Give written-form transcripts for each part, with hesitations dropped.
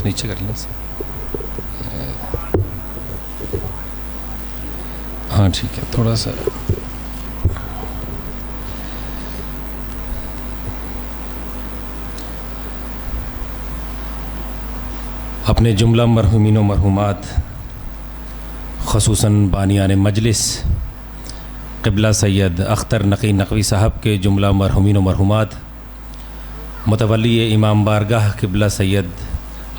नीचे कर लें से। हाँ ठीक है, थोड़ा सा अपने जुमला मरहुमीन व मरहुमात ख़ुसूसन बानियान मजलिस क़िबला सैयद अख्तर नक़ी नक़वी साहब के जुमला मरहुमीन व मरहुमात, मुतवल्ली इमाम बारगाह क़िबला सैयद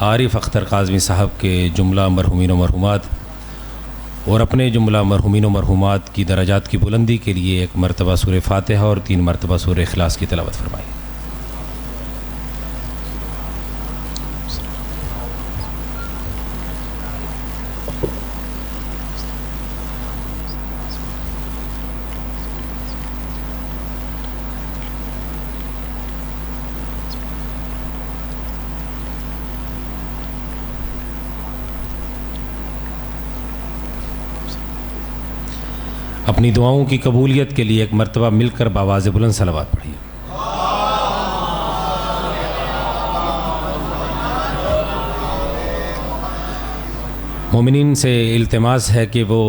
आरिफ अख्तर काज़मी साहब के जुमला मरहुमीन व मरहुमात और अपने जुमला मरहुमीन व मरहुमात की दराजात की बुलंदी के लिए एक मरतबा सूरह फ़ातिहा और 3 मरतबा सूरह इखलास की तिलावत फरमाई। अपनी दुआओं की कबूलियत के लिए एक मरतबा मिलकर बावाज़ बुलंद सलावत पढ़िए। मोमिनीन से इल्तिमास है कि वो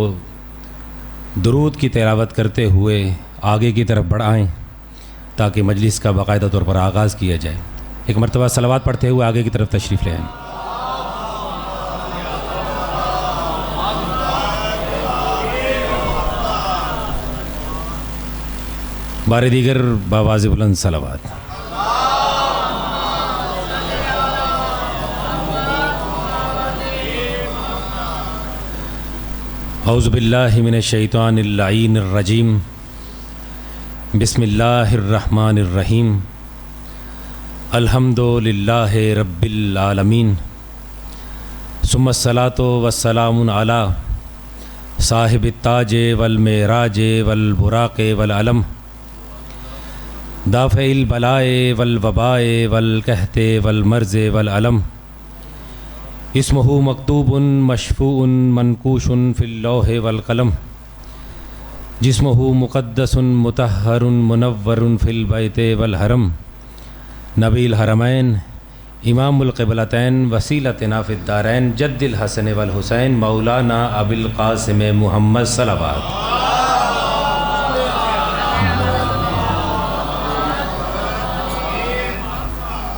दुरूद की तिलावत करते हुए आगे की तरफ बढ़ाएं ताकि मजलिस का बाकायदा तौर पर आगाज़ किया जाए। एक मरतबा सलावत पढ़ते हुए आगे की तरफ तशरीफ़ ले आएं। बारे दीगर बावाज़ बुलंद सलावत। औज़ु बिल्लाहि मिनश शैतानिर लाईनिर रजीम, बिस्मिल्लाहिर रहमानिर रहीम, अल्हम्दुलिल्लाहि रब्बिल आलमीन, सुम्मस्सलातु वस्सलामुन अला साहिबित ताजे वल मेराजे वल बुराक़े वल अलम, दाफ़िल बलाए वल वबाए वल कहते वल मर्ज़े वल अलम, इस्मुहु मकतूबुन मशफूउन मनकूशुन फिल लौहे वल कलम, जिस्मुहु मुक़द्दसुन मुतहहरुन मुनव्वरुन फिल बैते वल हरम, नबील हरमैन इमामुल क़िबलतैन वसीलतना फिद दारैन जद्दिल हसन वल हुसैन मौलाना अबिल क़ासिम मुहम्मद सलावत।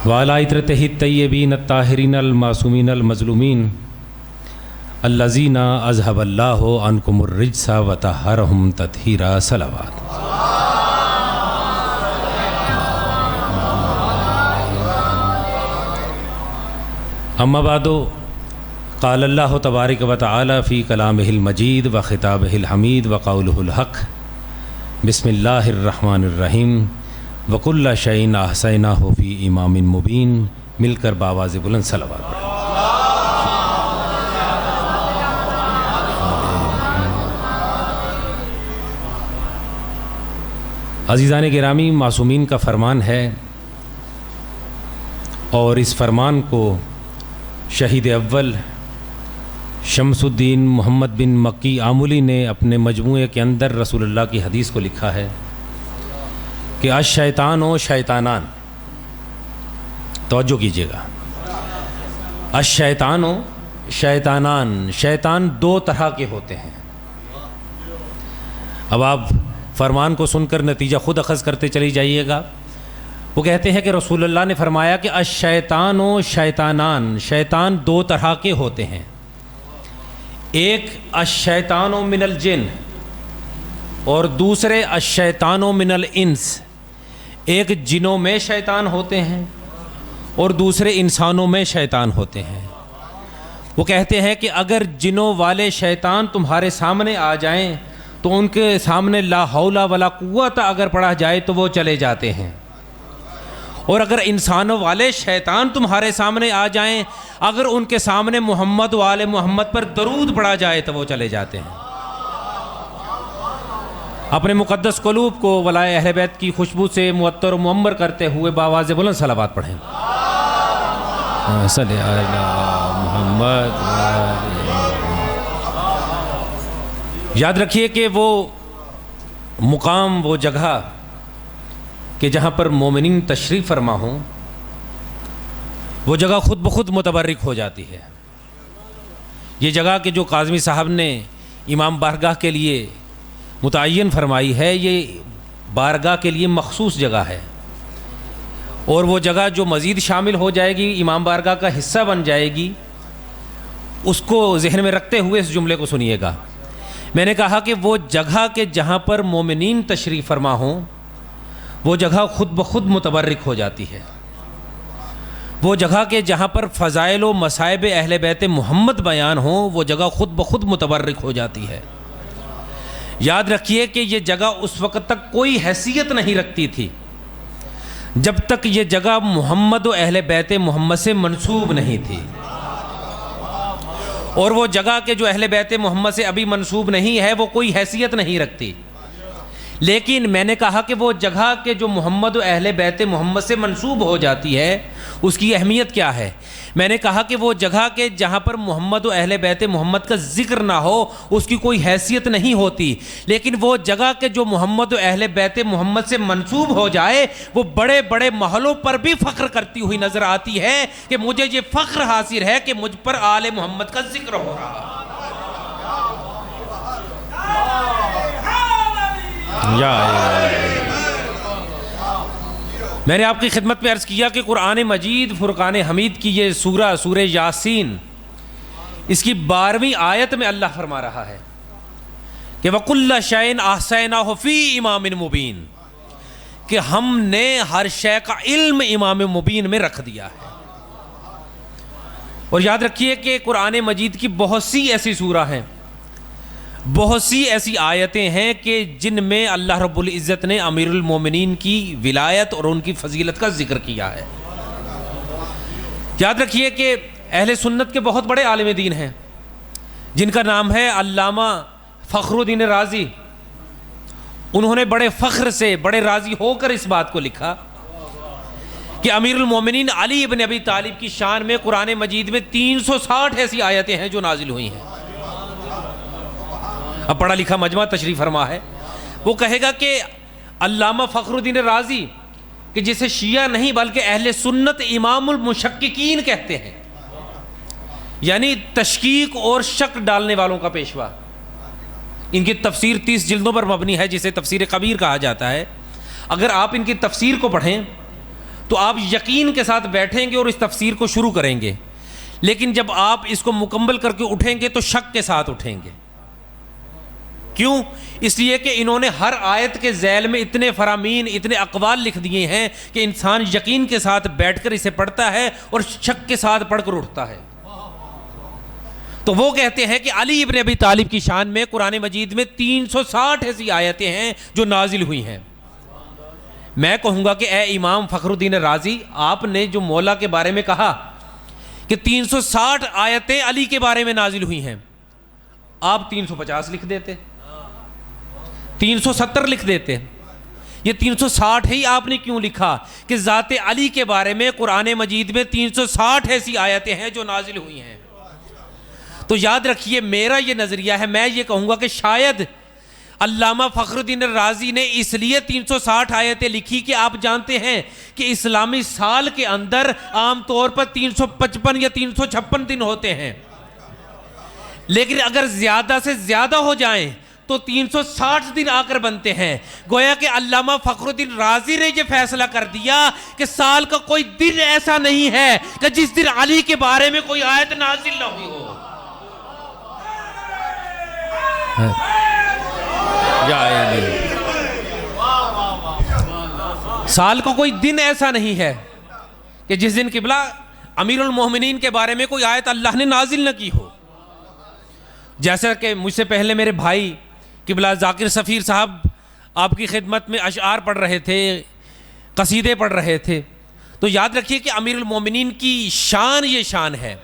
वाला इतरतहि तय्यबीन ताहिरीन अल मासूमीन अल मज़लूमीन अल्लज़ीना अज़हबल्लाहु अन्कुमुर रिज्सा व तहहरहुम तत्हीरा सलावत। अम्मा बादो क़ाल अल्लाहु तबारक व तआला फ़ी कलामिहिल मजीद व ख़िताबिहिल हमीद व क़ौलुहुल हक़, बिस्मिल्लाहिर रहमानिर रहीम, वकुल्ला शैइन अहसैनाहु फ़ी इमामिन मुबीन। मिलकर बावाज़ बुलंद सलावत पढ़ें। अज़ीज़ान गिरामी, मासूमीन का फ़रमान है और इस फ़रमान को शहीद अव्वल शमसुद्दीन मोहम्मद बिन मक्की आमुली ने अपने मजमूए के अंदर रसूलुल्लाह की हदीस को लिखा है कि अश-शैतान व शैतानान, तवज्जो कीजिएगा, अश-शैतान व शैतानान, शैतान 2 तरह के होते हैं। अब आप फरमान को सुनकर नतीजा खुद अखज़ करते चली जाइएगा। वो कहते हैं कि रसूलुल्लाह ने फरमाया कि अश-शैतान व शैतानान, शैतान 2 तरह के होते हैं। एक अश-शैतान व मिनल जिन और दूसरे अश-शैतान व मिनल इंस। एक जिनों में शैतान होते हैं और दूसरे इंसानों में शैतान होते हैं। वो कहते हैं कि अगर जिनों वाले शैतान तुम्हारे सामने आ जाएं तो उनके सामने ला हौला वला कुव्वत अगर पढ़ा जाए तो वो चले जाते हैं, और अगर इंसानों वाले शैतान तुम्हारे सामने आ जाएं, अगर उनके सामने मोहम्मद वाले मोहम्मद पर दरूद पढ़ा जाए तो वो चले जाते हैं। अपने मुक़द्दस क़ुलूब को वलाए अहले बैत की खुशबू से मुअत्तर मुअम्मर करते हुए बावाज़ बुलंद सलावत पढ़ें। सल्ले अला मुहम्मद। याद रखिए कि वो मुकाम, वो जगह कि जहाँ पर मोमिनीन तशरीफ़ फरमा हों, वो जगह खुद ब खुद मुतबर्रिक हो जाती है। ये जगह के जो काज़मी साहब ने इमाम बारगाह के लिए मुतय्यन फरमाई है, ये बारगाह के लिए मखसूस जगह है, और वो जगह जो मज़ीद शामिल हो जाएगी, इमाम बारगाह का हिस्सा बन जाएगी, उसको जहन में रखते हुए इस जुमले को सुनिएगा। मैंने कहा कि वो जगह के जहाँ पर मोमिनीन तशरीफ़ फरमा हों, वो जगह खुद ब खुद मुतबर्रिक हो जाती है। वो जगह के जहाँ पर फ़ज़ाइल व मसाइब अहले बैत मोहम्मद बयान हों, वो जगह खुद ब खुद मुतबर्रिक हो जाती है। याद रखिए कि ये जगह उस वक़्त तक कोई हैसियत नहीं रखती थी जब तक ये जगह मोहम्मद व अहले बैत मोहम्मद से मंसूब नहीं थी, और वो जगह के जो अहले बैत मोहम्मद से अभी मंसूब नहीं है, वो कोई हैसियत नहीं रखती। लेकिन मैंने कहा कि वो जगह के जो मोहम्मद व अहले बैत मोहम्मद से मंसूब हो जाती है, उसकी अहमियत क्या है। मैंने कहा कि वो जगह के जहाँ पर मोहम्मद व अहले बैत मोहम्मद का जिक्र ना हो, उसकी कोई हैसियत नहीं होती। लेकिन वो जगह के जो मोहम्मद व अहले बैत मोहम्मद से मंसूब हो जाए, वो बड़े बड़े महलों पर भी फ़ख्र करती हुई नज़र आती है कि मुझे ये फ़ख्र हासिल है कि मुझ पर आले मोहम्मद का जिक्र हो रहा है। मैंने आपकी खिदमत में अर्ज़ किया कि कुरान मजीद फुरकान हमीद की ये सूरह यासीन, इसकी 12वीं आयत में अल्लाह फरमा रहा है कि वकुल्ल शैइन अहसैनाहु फी इमामिन मुबीन, कि हमने हर शय का इल्म इमाम मुबीन में रख दिया है। और याद रखिए कि कुरान मजीद की बहुत सी ऐसी सूरह हैं, बहुत सी ऐसी आयतें हैं कि जिनमें अल्लाह रब्बुल इज़्ज़त ने अमीरुल मोमिनीन की विलायत और उनकी फजीलत का जिक्र किया है। याद रखिए कि अहले सुन्नत के बहुत बड़े आलिम दीन हैं जिनका नाम है अल्लामा फ़खरुद्दीन राज़ी। उन्होंने बड़े फ़ख्र से, बड़े राज़ी होकर इस बात को लिखा कि अमीरुल मोमिनीन अली इब्न अबी तालिब की शान में कुरान मजीद में 360 ऐसी आयतें हैं जो नाजिल हुई हैं। अब पढ़ा लिखा मजमा तशरीफ़ फरमा है, वो कहेगा कि अल्लामा फ़खरुद्दीन राज़ी, कि जिसे शिया नहीं बल्कि अहले सुन्नत इमामुल मुशक्किकीन कहते हैं, यानी तशकीक और शक डालने वालों का पेशवा। इनकी तफसीर 30 जिल्दों पर मबनी है, जिसे तफसीर कबीर कहा जाता है। अगर आप इनकी तफसीर को पढ़ें तो आप यकीन के साथ बैठेंगे और इस तफसीर को शुरू करेंगे, लेकिन जब आप इसको मुकम्मल करके उठेंगे तो शक के साथ उठेंगे। क्यों? इसलिए कि इन्होंने हर आयत के ज़ैल में इतने फरामीन, इतने अक़वाल लिख दिए हैं कि इंसान यकीन के साथ बैठकर इसे पढ़ता है और शक के साथ पढ़कर उठता है। तो वो कहते हैं कि अली इब्न अबी तालिब की शान में कुरान मजीद में 360 ऐसी आयतें हैं जो नाजिल हुई हैं। मैं कहूँगा कि ए इमाम फ़खरुद्दीन राज़ी, आपने जो मौला के बारे में कहा कि 360 आयतें अली के बारे में नाजिल हुई हैं, आप 350 लिख देते, 370 लिख देते। ये 360 ही आपने क्यों लिखा कि ज़ाते अली के बारे में कुरान मजीद में 360 ऐसी आयतें हैं जो नाजिल हुई हैं। तो याद रखिए, मेरा ये नज़रिया है, मैं ये कहूँगा कि शायद अल्लामा फ़खरुद्दीन राज़ी ने इसलिए 360 आयतें लिखी कि आप जानते हैं कि इस्लामी साल के अंदर आम तौर पर 355 या 356 दिन होते हैं, लेकिन अगर ज़्यादा से ज़्यादा हो जाएं तो 360 दिन आकर बनते हैं। गोया कि अल्लामा फ़खरुद्दीन राज़ी ने यह फैसला कर दिया कि साल का कोई दिन ऐसा नहीं है कि जिस दिन अली के बारे में कोई आयत नाजिल ना हुई हो। साल का कोई दिन ऐसा नहीं है कि जिस दिन किबला अमीरुल मोमिनीन के बारे में कोई आयत अल्लाह ने नाजिल न की हो। जैसा कि मुझसे पहले मेरे भाई किबला ज़ाकिर सफ़ीर साहब आपकी खिदमत में अशआर पढ़ रहे थे, कसीदे पढ़ रहे थे, तो याद रखिए कि अमीरुल मोमिनीन की शान ये शान है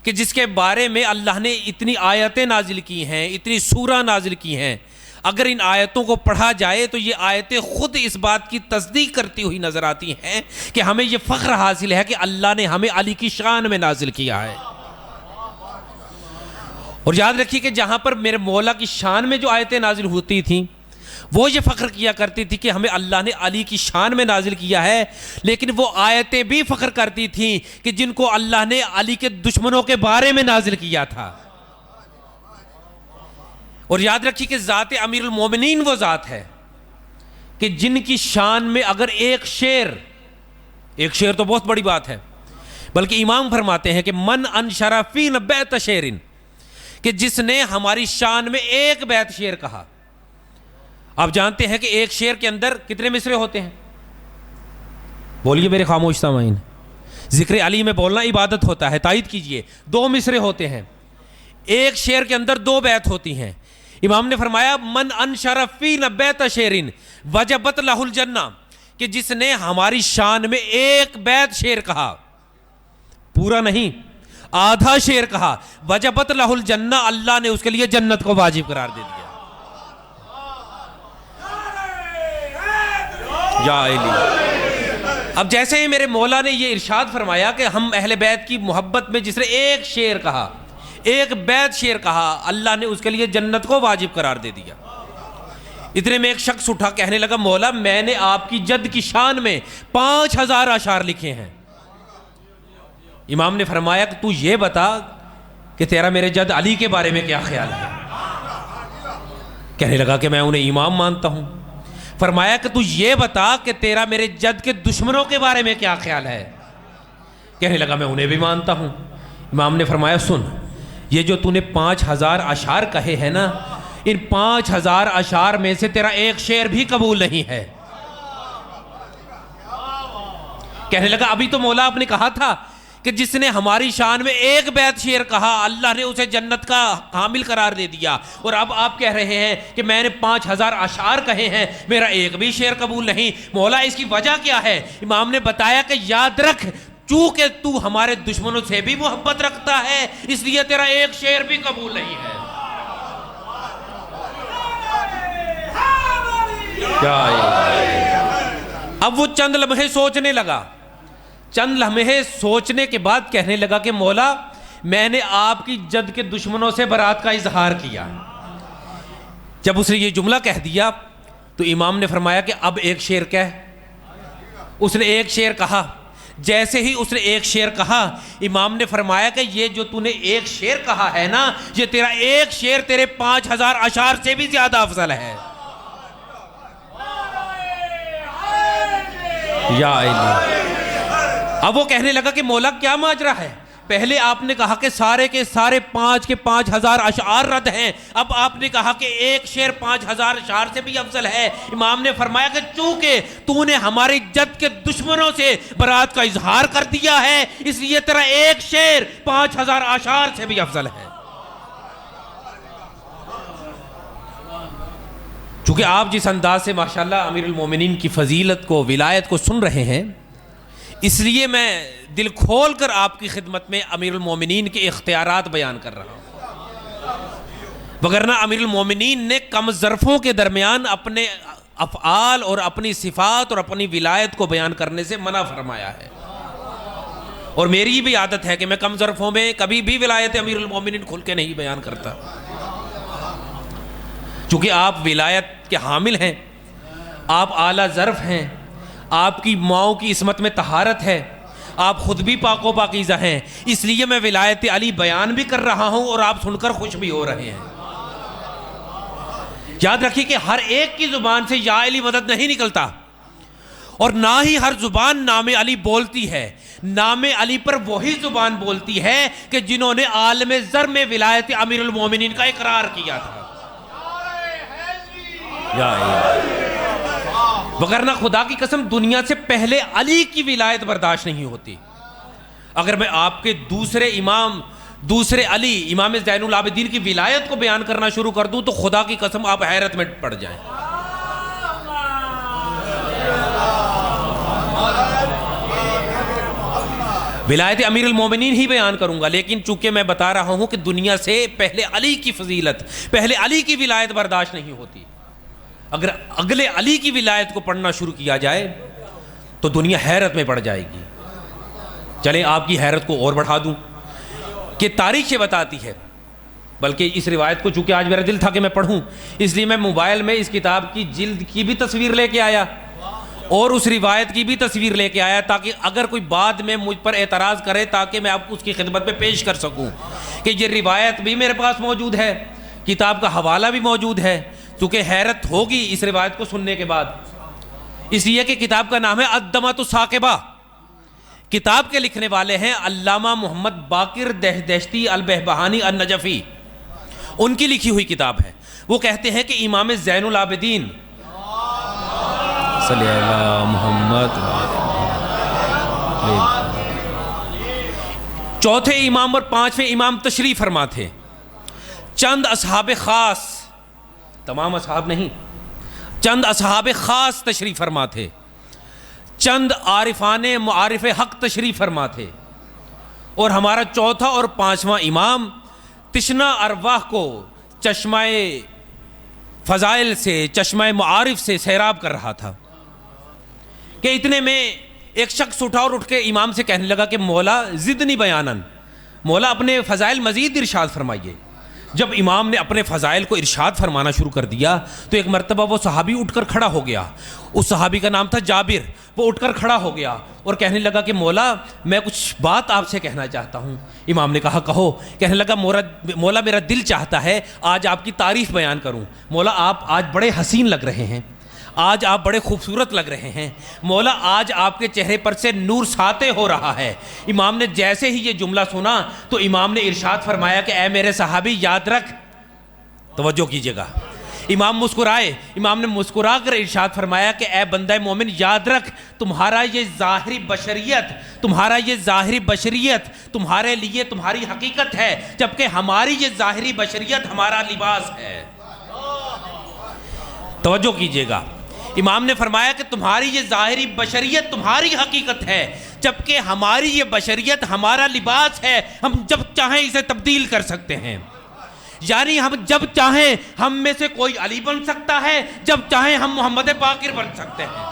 कि जिसके बारे में अल्लाह ने इतनी आयतें नाजिल की हैं, इतनी सूरा नाजिल की हैं। अगर इन आयतों को पढ़ा जाए तो ये आयतें ख़ुद इस बात की तस्दीक करती हुई नज़र आती हैं कि हमें ये फ़ख्र हासिल है कि अल्लाह ने हमें अली की शान में नाजिल किया है। और याद रखिए कि जहाँ पर मेरे मौला की शान में जो आयतें नाजिल होती थीं, वो ये फ़ख्र किया करती थी कि हमें अल्लाह ने अली की शान में नाजिल किया है, लेकिन वो आयतें भी फ़ख्र करती थी कि जिनको अल्लाह ने अली के दुश्मनों के बारे में नाजिल किया था। और याद रखिए कि ज़ात अमीरुल मोमिनीन वो ज़ात है कि जिनकी शान में अगर एक शेर तो बहुत बड़ी बात है, बल्कि इमाम फरमाते हैं कि मन अनशरा फी बैत शेरिन, कि जिसने हमारी शान में एक बैत शेर कहा। आप जानते हैं कि एक शेर के अंदर कितने मिसरे होते हैं? बोलिए मेरे खामोश सामाईन। जिक्र अली में बोलना इबादत होता है, तायद कीजिए। 2 मिसरे होते हैं, एक शेर के अंदर 2 बैत होती हैं। इमाम ने फरमाया मन अनशरफी न बैत शेरिन वजबत लहुल जन्ना, कि जिसने हमारी शान में एक बैत शेर कहा, पूरा नहीं आधा शेर कहा, वजबत लहुल जन्ना, अल्लाह ने उसके लिए जन्नत को वाजिब करार दे दिया। या अली। अब जैसे ही मेरे मौला ने ये इरशाद फरमाया कि हम अहले बैत की मोहब्बत में जिसने एक शेर कहा, एक बैत शेर कहा, अल्लाह ने उसके लिए जन्नत को वाजिब करार दे दिया। इतने में एक शख्स उठा, कहने लगा मौला मैंने आपकी जद की शान में 5000 अशार लिखे हैं। इमाम ने फरमाया कि तू ये बता कि तेरा मेरे जद अली के बारे में क्या ख्याल है। कहने लगा कि मैं उन्हें इमाम मानता हूं। फरमाया कि तू ये बता कि तेरा मेरे जद के दुश्मनों के बारे में क्या ख्याल है। कहने लगा मैं उन्हें भी मानता हूं। इमाम ने फरमाया सुन, ये जो तूने 5000 अशार कहे हैं ना, इन 5000 अशार में से तेरा एक शेर भी कबूल नहीं है। कहने लगा अभी तो मौला आपने कहा था कि जिसने हमारी शान में एक बैत शेर कहा अल्लाह ने उसे जन्नत का हामिल करार दे दिया, और अब आप कह रहे हैं कि मैंने 5000 अशार कहे हैं, मेरा एक भी शेर कबूल नहीं। मौला इसकी वजह क्या है? इमाम ने बताया कि याद रख, चूंकि तू हमारे दुश्मनों से भी मोहब्बत रखता है इसलिए तेरा एक शेर भी कबूल नहीं है। अब वो चंद लम्हे सोचने लगा। चंद लम्हे सोचने के बाद कहने लगा कि मौला मैंने आपकी जद के दुश्मनों से बरात का इजहार किया। जब उसने ये जुमला कह दिया तो इमाम ने फरमाया कि अब एक शेर कह। उसने एक शेर कहा। जैसे ही उसने एक शेर कहा, इमाम ने फरमाया कि ये जो तूने एक शेर कहा है ना, ये तेरा एक शेर तेरे 5000 अशार से भी ज्यादा अफजल है। या अल्लाह। अब वो कहने लगा कि मौला क्या माजरा है? पहले आपने कहा कि सारे के सारे 5 के 5000 अशार रद्द हैं, अब आपने कहा कि एक शेर 5000 अशार से भी अफजल है। इमाम ने फरमाया कि चूंकि तूने हमारी जद के दुश्मनों से बरात का इजहार कर दिया है इसलिए तेरा एक शेर 5000 अशार से भी अफजल है। चूंकि आप जिस अंदाज से माशाल्लाह अमीरुल मोमिनीन की फजीलत को, विलायत को सुन रहे हैं, इसलिए मैं दिल खोल कर आपकी खिदमत में अमीरुल मोमिनीन के इख्तियारात बयान कर रहा हूँ। वगरना अमीरुल मोमिनीन ने कम ज़रफ़ों के दरमियान अपने अफ़आल और अपनी सिफ़ात और अपनी विलायत को बयान करने से मना फरमाया है। और मेरी भी आदत है कि मैं कम ज़रफ़ों में कभी भी विलायत अमीरुल मोमिनीन खुल के नहीं बयान करता। चूँकि आप विलायत के हामिल हैं, आप आला ज़र्फ़ हैं, आपकी माओं की इस्मत में तहारत है, आप खुद भी पाको पाकीज़ा हैं, इसलिए मैं विलायत अली बयान भी कर रहा हूं और आप सुनकर खुश भी हो रहे हैं। याद रखिए कि हर एक की जुबान से या अली मदद नहीं निकलता और ना ही हर जुबान नामे अली बोलती है। नामे अली पर वही जुबान बोलती है कि जिन्होंने आलम ज़र में विलायत अमीरुल मोमिनीन का इकरार किया था। वगरना खुदा की कसम दुनिया से पहले अली की विलायत बर्दाश्त नहीं होती। अगर मैं आपके दूसरे इमाम, दूसरे अली, इमाम ज़ैनुल आबिदीन की विलायत को बयान करना शुरू कर दूं तो खुदा की कसम आप हैरत में पड़ जाएं। विलायत अमीरुल मोमिनीन ही बयान करूंगा, लेकिन चूंकि मैं बता रहा हूं कि दुनिया से पहले अली की फजीलत, पहले अली की विलायत बर्दाश्त नहीं होती। अगर अगले अली की विलायत को पढ़ना शुरू किया जाए तो दुनिया हैरत में पड़ जाएगी। चलें आपकी हैरत को और बढ़ा दूं कि तारीख ये बताती है बल्कि इस रिवायत को चूँकि आज मेरा दिल था कि मैं पढ़ूँ, इसलिए मैं मोबाइल में इस किताब की जिल्द की भी तस्वीर लेके आया और उस रिवायत की भी तस्वीर लेके आया, ताकि अगर कोई बाद में मुझ पर एतराज़ करे ताकि मैं आपको उसकी खिदमत में पेश कर सकूँ कि ये रिवायत भी मेरे पास मौजूद है, किताब का हवाला भी मौजूद है। चूँकि हैरत होगी इस रिवायत को सुनने के बाद, इसलिए कि किताब का नाम है अद्दमतु साकिबा। किताब के लिखने वाले हैं अल्लामा मोहम्मद बाकिर दहश्ती अल-बहबहानी अन-नजफ़ी, उनकी लिखी हुई किताब है। वो कहते हैं कि इमाम ज़ैनुल आबिदीन मोहम्मद चौथे इमाम और पांचवें इमाम तशरीफ़ फरमा थे। चंद असहाब ख़ास, तमाम असहाब नहीं, चंद असहाब ख़ास तशरीफ़ फरमा थे। चंद आरिफान मुआरिफ हक़ तशरीफ़ फरमा थे। और हमारा चौथा और पांचवा इमाम तिश्ना अरवाह को चश्माए फ़ज़ाइल से, चश्माए मुआरिफ से सैराब कर रहा था कि इतने में एक शख्स उठा और उठ के इमाम से कहने लगा कि मौला ज़िदनी बयानन, मौला अपने फ़ज़ाइल मज़ीद इरशाद फरमाइए। जब इमाम ने अपने फ़ज़ाइल को इरशाद फरमाना शुरू कर दिया तो एक मरतबा वो सहाबी उठकर खड़ा हो गया। उस सहाबी का नाम था जाबिर। वो उठकर खड़ा हो गया और कहने लगा कि मौला मैं कुछ बात आपसे कहना चाहता हूँ। इमाम ने कहा कहो। कहने लगा मौला मेरा दिल चाहता है आज आपकी तारीफ़ बयान करूँ। मौला आप आज बड़े हसीन लग रहे हैं, आज आप बड़े खूबसूरत लग रहे हैं। मौला आज आपके चेहरे पर से नूर साते हो रहा है। इमाम ने जैसे ही ये जुमला सुना तो इमाम ने इरशाद फरमाया कि ऐ मेरे सहाबी याद रख, तवज्जो कीजिएगा। इमाम मुस्कुराए। इमाम ने मुस्कुरा कर इरशाद फरमाया कि ऐ बंदा मोमिन याद रख, तुम्हारा ये ज़ाहिरी बशरियत, तुम्हारा ये ज़ाहिरी बशरियत तुम्हारे लिए तुम्हारी हकीकत है, जबकि हमारी ये ज़ाहिरी बशरियत हमारा लिबास है। तवज्जो कीजिएगा। इमाम ने फरमाया कि तुम्हारी ये ज़ाहिरी बशरियत तुम्हारी हकीकत है, जबकि हमारी ये बशरियत हमारा लिबास है। हम जब चाहें इसे तब्दील कर सकते हैं, यानी हम जब चाहें हम में से कोई अली बन सकता है, जब चाहें हम मोहम्मद बाकिर बन सकते हैं।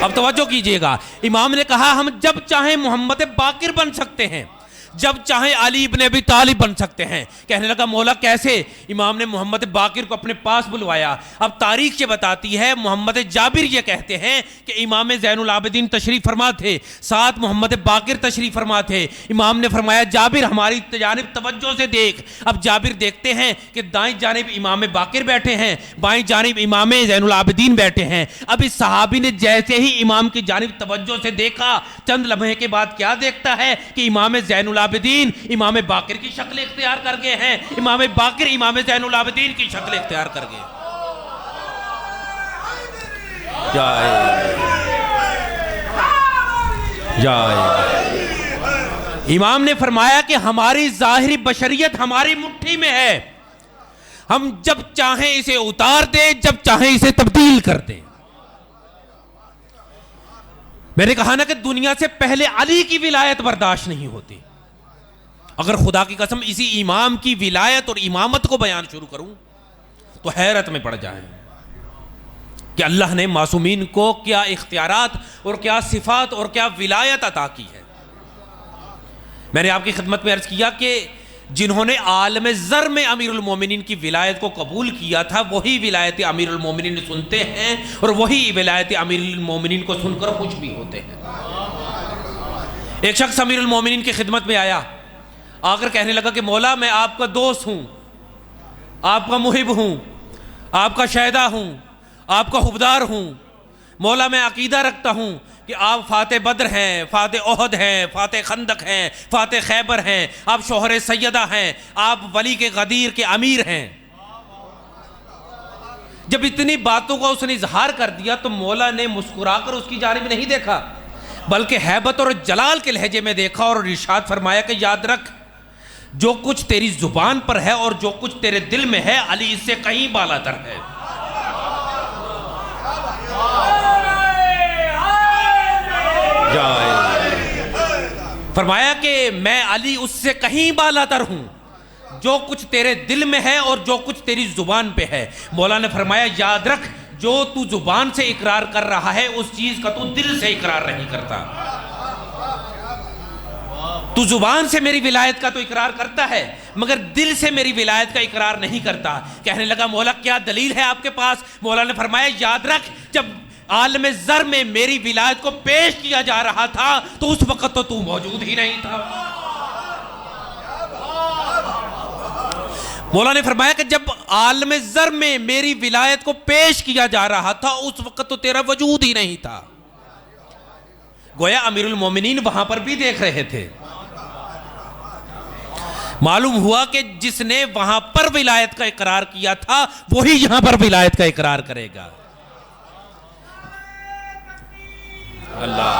अब तवज्जो कीजिएगा। इमाम ने कहा हम जब चाहें मोहम्मद बाकिर बन सकते हैं, जब चाहे अली इब्न अबी तालिब बन सकते हैं। कहने लगा मौला कैसे? इमाम ने मोहम्मद बाकिर को अपने पास बुलवाया। अब तारीख ये बताती है, मोहम्मद जाबिर ये कहते हैं कि इमाम ज़ैनुल आबिदीन तशरीफ़ फरमा थे, साथ मोहम्मद बाकिर तशरीफ़ फरमा थे। इमाम ने फरमाया जाबिर हमारी जानिब तवज्जो से देख। अब जाबिर देखते हैं कि दाएं जानिब इमाम बाकिर बैठे हैं, बाएं जानिब इमाम ज़ैनुल आबिदीन बैठे हैं। अब इस सहाबी ने जैसे ही इमाम की जानिब तवज्जो से देखा, चंद लम्हे के बाद क्या देखता है कि इमाम ज़ैनुल आबिदीन इमाम बाकिर की शक्ल इख्तियार कर गए हैं, इमाम बाकिर इमाम ज़ैनुल आबिदीन की शक्ल इख्तियार कर गए। इमाम ने फरमाया कि हमारी ज़ाहिरी बशरियत हमारी मुट्ठी में है, हम जब चाहें इसे उतार दें, जब चाहें इसे तब्दील कर दें। मैंने कहा ना कि दुनिया से पहले अली की विलायत बर्दाश्त नहीं होती। अगर खुदा की कसम इसी इमाम की विलायत और इमामत को बयान शुरू करूं तो हैरत में पड़ जाए कि अल्लाह ने मासूमीन को क्या इख्तियारात और क्या सिफात और क्या विलायत अता की है। मैंने आपकी खिदमत में अर्ज किया कि जिन्होंने आलम ज़र में अमीरुल मोमिनीन की विलायत को कबूल किया था, वही विलायत अमीरुल मोमिनीन सुनते हैं और वही विलायत अमीरुल मोमिनीन को सुनकर खुश भी होते हैं। एक शख्स अमीरुल मोमिनीन की खिदमत में आया, आकर कहने लगा कि मौला मैं आपका दोस्त हूँ, आपका मुहिब हूँ, आपका शहदा हूँ, आपका हुबदार हूँ। मौला मैं अकीदा रखता हूँ कि आप फ़ाते बद्र हैं, फ़ाते ओहद हैं, फ़ाते खंदक हैं, फ़ाते खैबर हैं, आप शोहर सैयदा हैं, आप वली के गदीर के अमीर हैं। जब इतनी बातों का उसने इजहार कर दिया तो मौला ने मुस्कुराकर उसकी जानिब नहीं देखा, बल्कि हैबत और जलाल के लहजे में देखा और इरशाद फरमाया कि याद रख, जो कुछ तेरी जुबान पर है और जो कुछ तेरे दिल में है, अली इससे कहीं बालातर है। फरमाया कि मैं अली उससे कहीं बालातर हूं, जो कुछ तेरे दिल में है और जो कुछ तेरी जुबान पे है। मौला ने फरमाया याद रख, जो तू जुबान से इकरार कर रहा है उस चीज का तू दिल से इकरार नहीं करता। तू जुबान से मेरी विलायत का तो इकरार करता है मगर दिल से मेरी विलायत का इकरार नहीं करता। कहने लगा मौला क्या दलील है आपके पास? मौला ने फरमाया याद रख, जब आलम ज़र में मेरी विलायत को पेश किया जा रहा था तो उस वक्त तो तू मौजूद ही नहीं था। मौला ने फरमाया कि जब आलम ज़र में मेरी विलायत को पेश किया जा रहा था उस वक्त तो तेरा वजूद ही नहीं था। गोया अमीरुल मोमिनीन वहां पर भी देख रहे थे। मालूम हुआ कि जिसने वहां पर विलायत का इकरार किया था वही यहां पर विलायत का इकरार करेगा। अल्लाह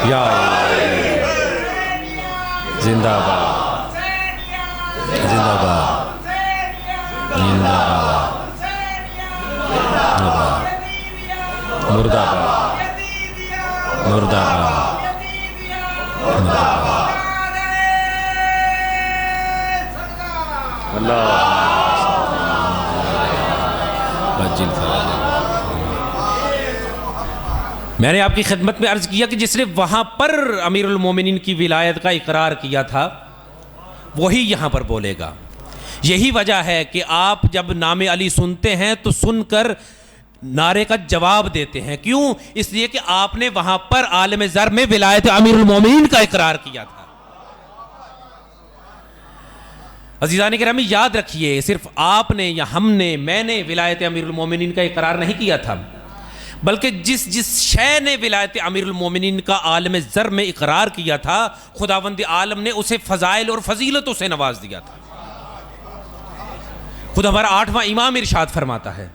या जिंदाबाद जिंदाबाद जिंदाबाद मुर्दाबाद मुर्दाबाद मुर्दाबाद। अल्लाह मैंने आपकी खिदमत में अर्ज किया कि जिसने वहां पर अमीरुल मोमिनीन की विलायत का इकरार किया था वही यहां पर बोलेगा। यही वजह है कि आप जब नाम अली सुनते हैं तो सुनकर नारे का जवाब देते हैं। क्यों? इसलिए कि आपने वहां पर आलम ज़र में विलायत अमीरुल मोमिनीन का इकरार किया था। अज़ीज़ान किरामी याद रखिए, सिर्फ आपने या हमने मैंने विलायत अमीरुल मोमिनीन का इकरार नहीं किया था, बल्कि जिस जिस शय ने विलायत अमीरुल मोमिनीन का आलम ज़र में इकरार किया था खुदावंद आलम ने उसे फ़ज़ाइल और फजीलतों से नवाज दिया था। खुद हमारा 8वां इमाम इरशाद फरमाता है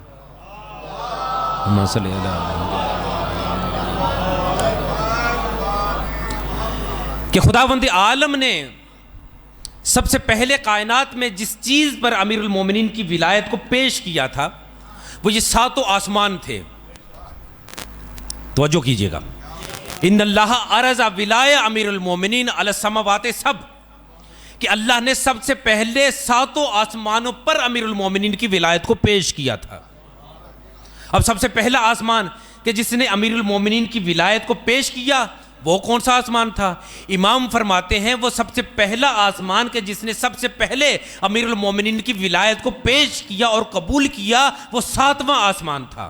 कि खुदावंद आलम ने सबसे पहले कायनात में जिस चीज़ पर अमीरुल मोमिनीन की विलायत को पेश किया था वो ये 7 आसमान थे। तवज्जो कीजिएगा, इन्नल्लाह अरज़ा विलाय अमीरुल मोमिनीन अला समावाते सब, कि अल्लाह ने सबसे पहले 7 आसमानों पर अमीरुल मोमिनीन की विलायत को पेश किया था। अब सबसे पहला आसमान कि जिसने अमीरुल मोमिनीन की विलायत को पेश किया वो कौन सा आसमान था? इमाम फरमाते हैं वो सबसे पहला आसमान के जिसने सबसे पहले अमीरुल मोमिनीन की विलायत को पेश किया और कबूल किया वो 7वां आसमान था।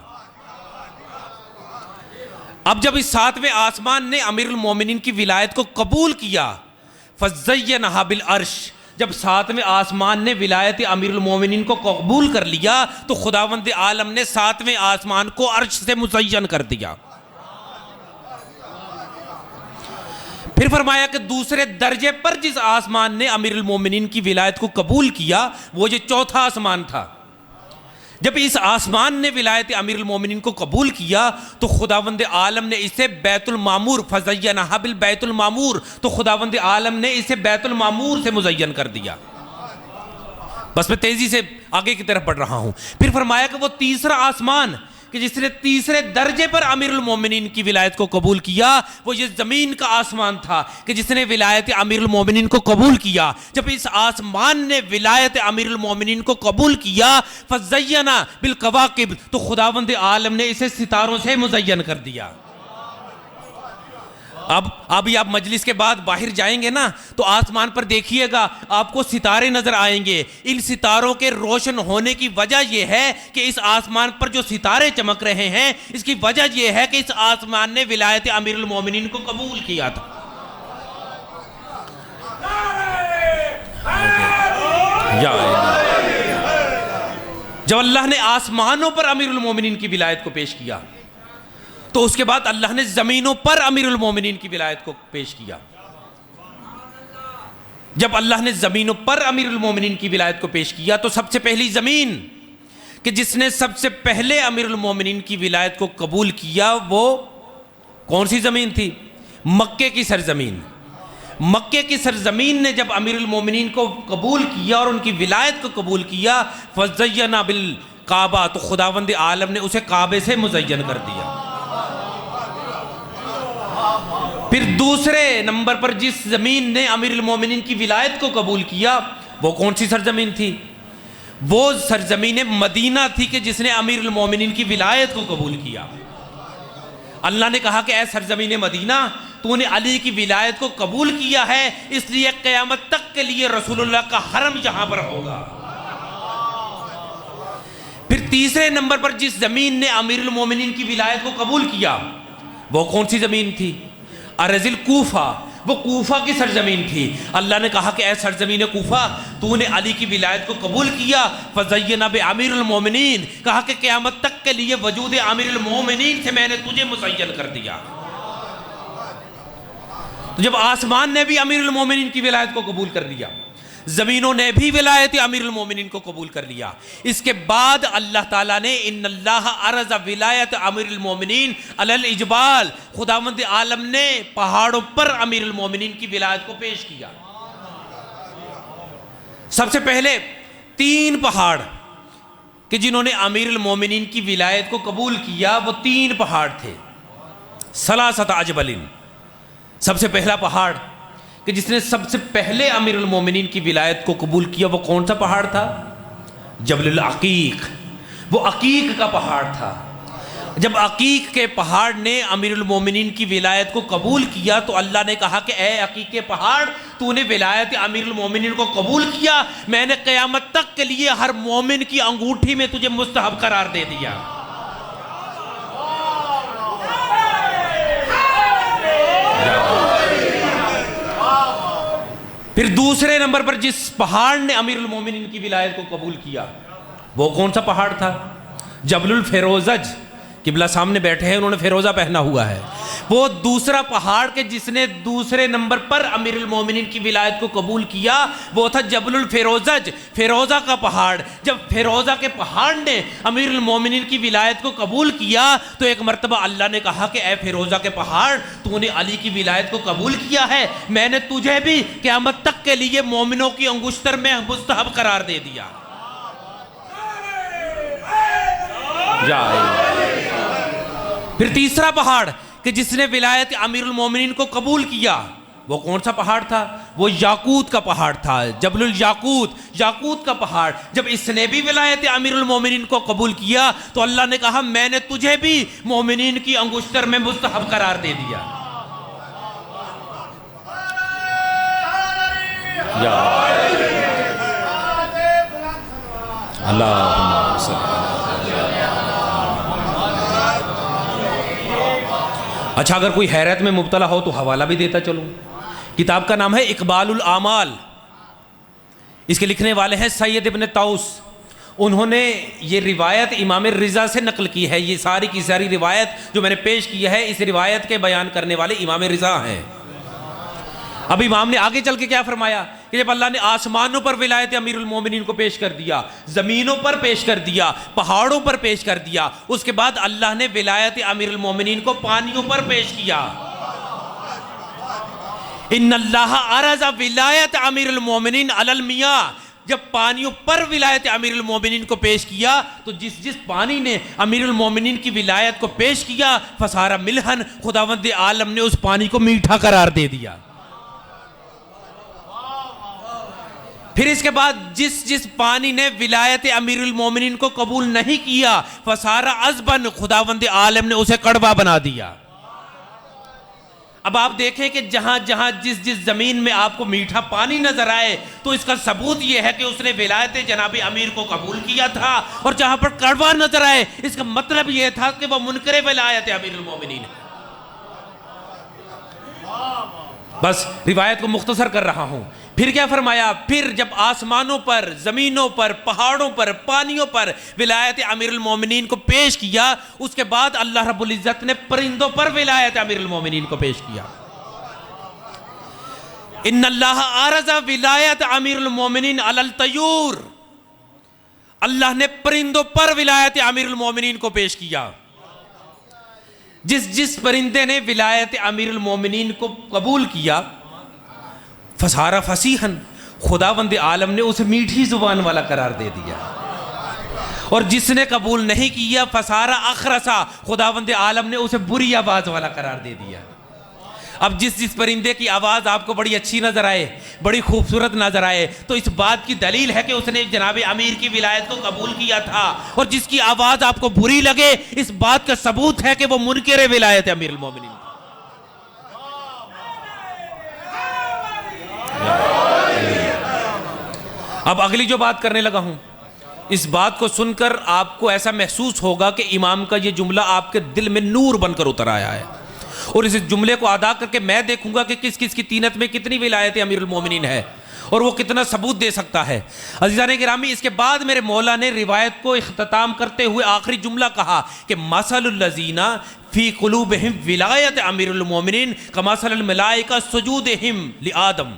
अब जब इस 7वें आसमान ने अमीरुल मोमिनीन की विलायत को कबूल किया फज़य्यनहा बिल अर्श, जब 7वें आसमान ने विलायत अमीरुल मोमिनीन को कबूल कर लिया तो खुदावंद आलम ने 7वें आसमान को अर्श से मुज़य्यन कर दिया। फिर फरमाया कि दूसरे दर्जे पर जिस आसमान ने अमीरुल मोमिनीन की विलायत को कबूल किया वो ये 4था आसमान था। जब इस आसमान ने विलायत अमीरुल मोमिनीन को कबूल किया तो खुदावंद आलम ने इसे बैतुल मामूर फज़य्यनहा बिल बैतुल मामूर, तो खुदावंद आलम ने इसे बैतुल मामूर से मुज़य्यन कर दिया। बस मैं तेजी से आगे की तरफ बढ़ रहा हूं। फिर फरमाया कि वो तीसरा आसमान कि जिसने तीसरे दर्जे पर अमीरुल मोमिनीन की विलायत को कबूल किया वो ये ज़मीन का आसमान था कि जिसने विलायत अमीरुल मोमिनीन को कबूल किया। जब इस आसमान ने विलायत अमीरुल मोमिनीन को कबूल किया फज़य्यना बिल कवाकिब, तो खुदावंद आलम ने इसे सितारों से मुज़य्यन कर दिया। अब अभी आप मजलिस के बाद बाहर जाएंगे ना तो आसमान पर देखिएगा आपको सितारे नजर आएंगे। इन सितारों के रोशन होने की वजह यह है कि इस आसमान पर जो सितारे चमक रहे हैं इसकी वजह यह है कि इस आसमान ने विलायत अमीरुल मोमिनीन को कबूल किया था। जब अल्लाह ने आसमानों पर अमीरुल मोमिनीन की विलायत को पेश किया तो उसके बाद अल्लाह ने जमीनों पर अमीरुल मोमिनीन की विलायत को पेश किया। जब अल्लाह ने जमीनों पर अमीरुल मोमिनीन की विलायत को पेश किया तो सबसे पहली जमीन कि जिसने सबसे पहले अमीरुल मोमिनीन की विलायत को कबूल किया वो कौन सी जमीन थी? मक्के की सरजमीन। मक्के की सरजमीन ने जब अमीरुल मोमिनीन को कबूल किया और उनकी विलायत को कबूल किया फज़य्यना बिल काबा, तो खुदावंद आलम ने उसे काबे से मुज़य्यन कर दिया। फिर दूसरे नंबर पर जिस ज़मीन ने अमीरुल मोमिनीन की विलायत को कबूल किया वो कौन सी सरजमीन थी? वो सरजमीन मदीना थी कि जिसने अमीरुल मोमिनीन की विलायत को कबूल किया। अल्लाह ने कहा कि ऐ सरजमीन मदीना, तूने अली की विलायत को कबूल किया है, इसलिए क़यामत तक के लिए रसूलुल्लाह का हरम यहां पर होगा। फिर तीसरे नंबर पर जिस जमीन ने अमीरुल मोमिनीन की विलायत को कबूल किया वो कौन सी जमीन थी? अर्ज़िल कूफा, वो कूफा की सरजमीन थी। अल्लाह ने कहा कि ऐ सरजमीन कूफा, तूने अली की विलायत को कबूल किया, फ़ज़य्यना बिअमीरुल मोमिनीन, कहा कि क़यामत तक के लिए वजूद अमीरुल मोमिनीन से मैंने तुझे मुज़य्यन कर दिया। तो जब आसमान ने भी अमीरुल मोमिनीन की विलायत को कबूल कर लिया, ज़मीनों ने भी विलायत अमीरुल मोमिनीन को कबूल कर लिया, इसके बाद अल्लाह ताला ने इन्नल्लाह अरज़ा विलायत अमीरुल मोमिनीन अलल इजबाल, खुदावंद आलम ने पहाड़ों पर अमीरुल मोमिनीन की विलायत को पेश किया। सबसे पहले 3 पहाड़ कि जिन्होंने अमीरुल मोमिनीन की विलायत को कबूल किया, वो 3 पहाड़ थे। सलासत अजबलिन, सबसे पहला पहाड़ कि जिसने सबसे पहले अमीरुल मोमिनीन की विलायत को कबूल किया वो कौन सा पहाड़ था? जबलुल अकीक, वो अकीक का पहाड़ था। जब अकीक के पहाड़ ने अमीरुल मोमिनीन की विलायत को कबूल किया तो अल्लाह ने कहा कि ए अकीक के पहाड़, तूने विलायत अमीरुल मोमिनीन को कबूल किया, मैंने क़यामत तक के लिए हर मोमिन की अंगूठी में तुझे मुस्तहब करार दे दिया। फिर दूसरे नंबर पर जिस पहाड़ ने अमीरुल मोमिनीन की विलायत को कबूल किया वो कौन सा पहाड़ था? जबलुल फेरोजज, किबला सामने बैठे हैं, उन्होंने फेरोजा पहना हुआ है। वो दूसरा पहाड़ के जिसने दूसरे नंबर पर अमीरुल मोमिनीन की विलायत को कबूल किया वो था जबलुल फेरोजज, फेरोजा का पहाड़। जब फेरोजा के पहाड़ ने अमीरुल मोमिनीन की विलायत को कबूल किया तो एक मरतबा अल्लाह ने कहा कि ए फेरोजा के पहाड़, तूने अली की विलायत को कबूल किया है, मैंने तुझे भी क़यामत तक के लिए मोमिनों की अंगुश्तर में मुस्तहब करार दे दिया। फिर तीसरा पहाड़ कि जिसने विलायत अमीरुल मोमिनीन को कबूल किया वो कौन सा पहाड़ था? वो याकूत का पहाड़ था, जबलुल याकूत, याकूत का पहाड़। जब इसने भी विलायत अमीरुल मोमिनीन को कबूल किया तो अल्लाह ने कहा मैंने तुझे भी मोमिनीन की अंगुश्तर में मुस्तहब करार दे दिया। अल्लाह। अच्छा, अगर कोई हैरत में मुब्तला हो तो हवाला भी देता चलूं। किताब का नाम है इकबालुल आमाल, इसके लिखने वाले हैं सैयद इब्न ताउस। उन्होंने ये रिवायत इमाम रिज़ा से नकल की है। ये सारी की सारी रिवायत जो मैंने पेश की है, इस रिवायत के बयान करने वाले इमाम रिज़ा हैं। अब इमाम ने आगे चल के क्या फरमाया कि जब अल्लाह ने आसमानों पर विलायत अमीरुल मोमिनीन को पेश कर दिया, ज़मीनों पर पेश कर दिया, पहाड़ों पर पेश कर दिया, उसके बाद अल्लाह ने विलायत अमीरुल मोमिनीन को पानियों पर पेश किया। इन्नल्लाह अरज़ा विलायत अमीरुल मोमिनीन अलल मियां, जब पानियों पर विलायत अमीरुल मोमिनीन को पेश किया तो जिस जिस पानी ने अमीरुल मोमिनीन की विलायत को पेश किया फसारा मिलहन, खुदावंद आलम ने उस पानी को मीठा करार दे दिया। फिर इसके बाद जिस जिस पानी ने विलायत अमीरुल मोमिनीन को कबूल नहीं किया फसारा अज़बन, खुदावंद आलम ने उसे कड़वा बना दिया। अब आप देखें कि जहां जहां जिस जिस जमीन में आपको मीठा पानी नजर आए तो इसका सबूत यह है कि उसने विलायत जनाब अमीर को कबूल किया था, और जहां पर कड़वा नजर आए इसका मतलब यह था कि वह मुनकरे विलायत अमीरुल मोमिनीन है। बस रिवायत को मुख्तसर कर रहा हूं। फिर क्या फरमाया? फिर जब आसमानों पर, जमीनों पर, पहाड़ों पर, पानियों पर विलायत अमीरुल मोमिनीन को पेश किया, उसके बाद अल्लाह रब्बुल इज्जत ने परिंदों पर विलायत अमीरुल मोमिनीन को पेश किया। इन्नल्लाह अरज़ा विलायत अमीरुल मोमिनीन अलल तयूर, अल्लाह ने परिंदों पर विलायत अमीरुल मोमिनीन को पेश किया। जिस जिस परिंदे ने विलायत अमीरुल मोमिनीन को कबूल किया फसारा फसीहन, खुदावंद आलम ने उसे मीठी जुबान वाला करार दे दिया, और जिसने कबूल नहीं किया फसारा अखरसा, खुदावंद आलम ने उसे बुरी आवाज वाला करार दे दिया। अब जिस जिस परिंदे की आवाज़ आपको बड़ी अच्छी नज़र आए, बड़ी खूबसूरत नज़र आए, तो इस बात की दलील है कि उसने जनाब अमीर की विलायत को कबूल किया था। और जिसकी आवाज़ आपको बुरी लगे, इस बात का सबूत है कि वो मुनकिर विलायत है अमीरुल मोमिनीन। अब अगली जो बात करने लगा हूं, इस बात को सुनकर आपको ऐसा महसूस होगा कि इमाम का ये जुमला आपके दिल में नूर बनकर उतर आया है, और इस जुमले को अदा करके मैं देखूंगा कि किस किस की तीनत में कितनी विलायत अमीरुल मोमिनीन है और वो कितना सबूत दे सकता है। अज़ीज़ान गिरामी, इसके बाद मेरे मौला ने रिवायत को इख्तिताम करते हुए आखिरी जुमला कहा कि मसलुल लज़ीना फ़ी क़ुलूबिहिम विलायत अमीरुल मोमिनीन कमसलिल मलाइका सुजूदिहिम लिआदम,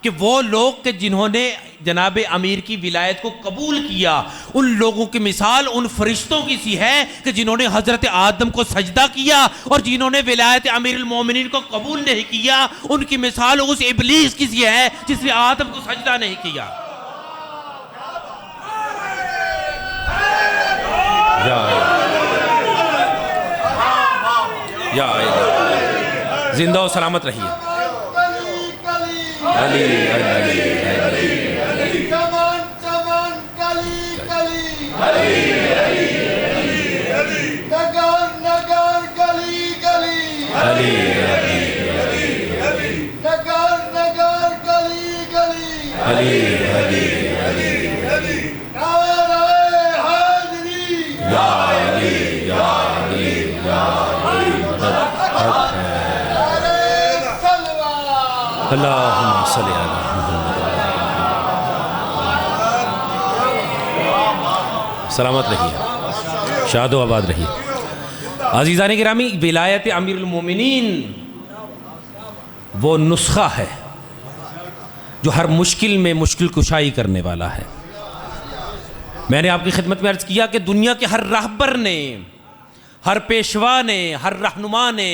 कि वो लोग के जिन्होंने जनाब अमीर की विलायत को कबूल किया, उन लोगों की मिसाल उन फरिश्तों की सी है कि जिन्होंने हज़रत आदम को सजदा किया, और जिन्होंने विलायत अमीरुल मोमिनीन को कबूल नहीं किया उनकी मिसाल उस इब्लीस की सी है जिसने आदम को सजदा नहीं किया। या जिंदा और सलामत रहिए। अली अली अली चमन चमन कली कली अली अली अली नगर नगर गली गली अली अली अली नगर नगर गली गली अली अली अली अली नारे हैदरी या अली या अली या अली अल्लाहुम्मा सल्ली अला मुहम्मद। सलामत रहिए, शादो आबाद रहिए। अज़ीज़ान गिरामी, विलायत अमीरुल मोमिनीन वो नुस्खा है जो हर मुश्किल में मुश्किल कुशाई करने वाला है। मैंने आपकी खिदमत में अर्ज़ किया कि दुनिया के हर राहबर ने, हर पेशवा ने, हर रहनुमा ने,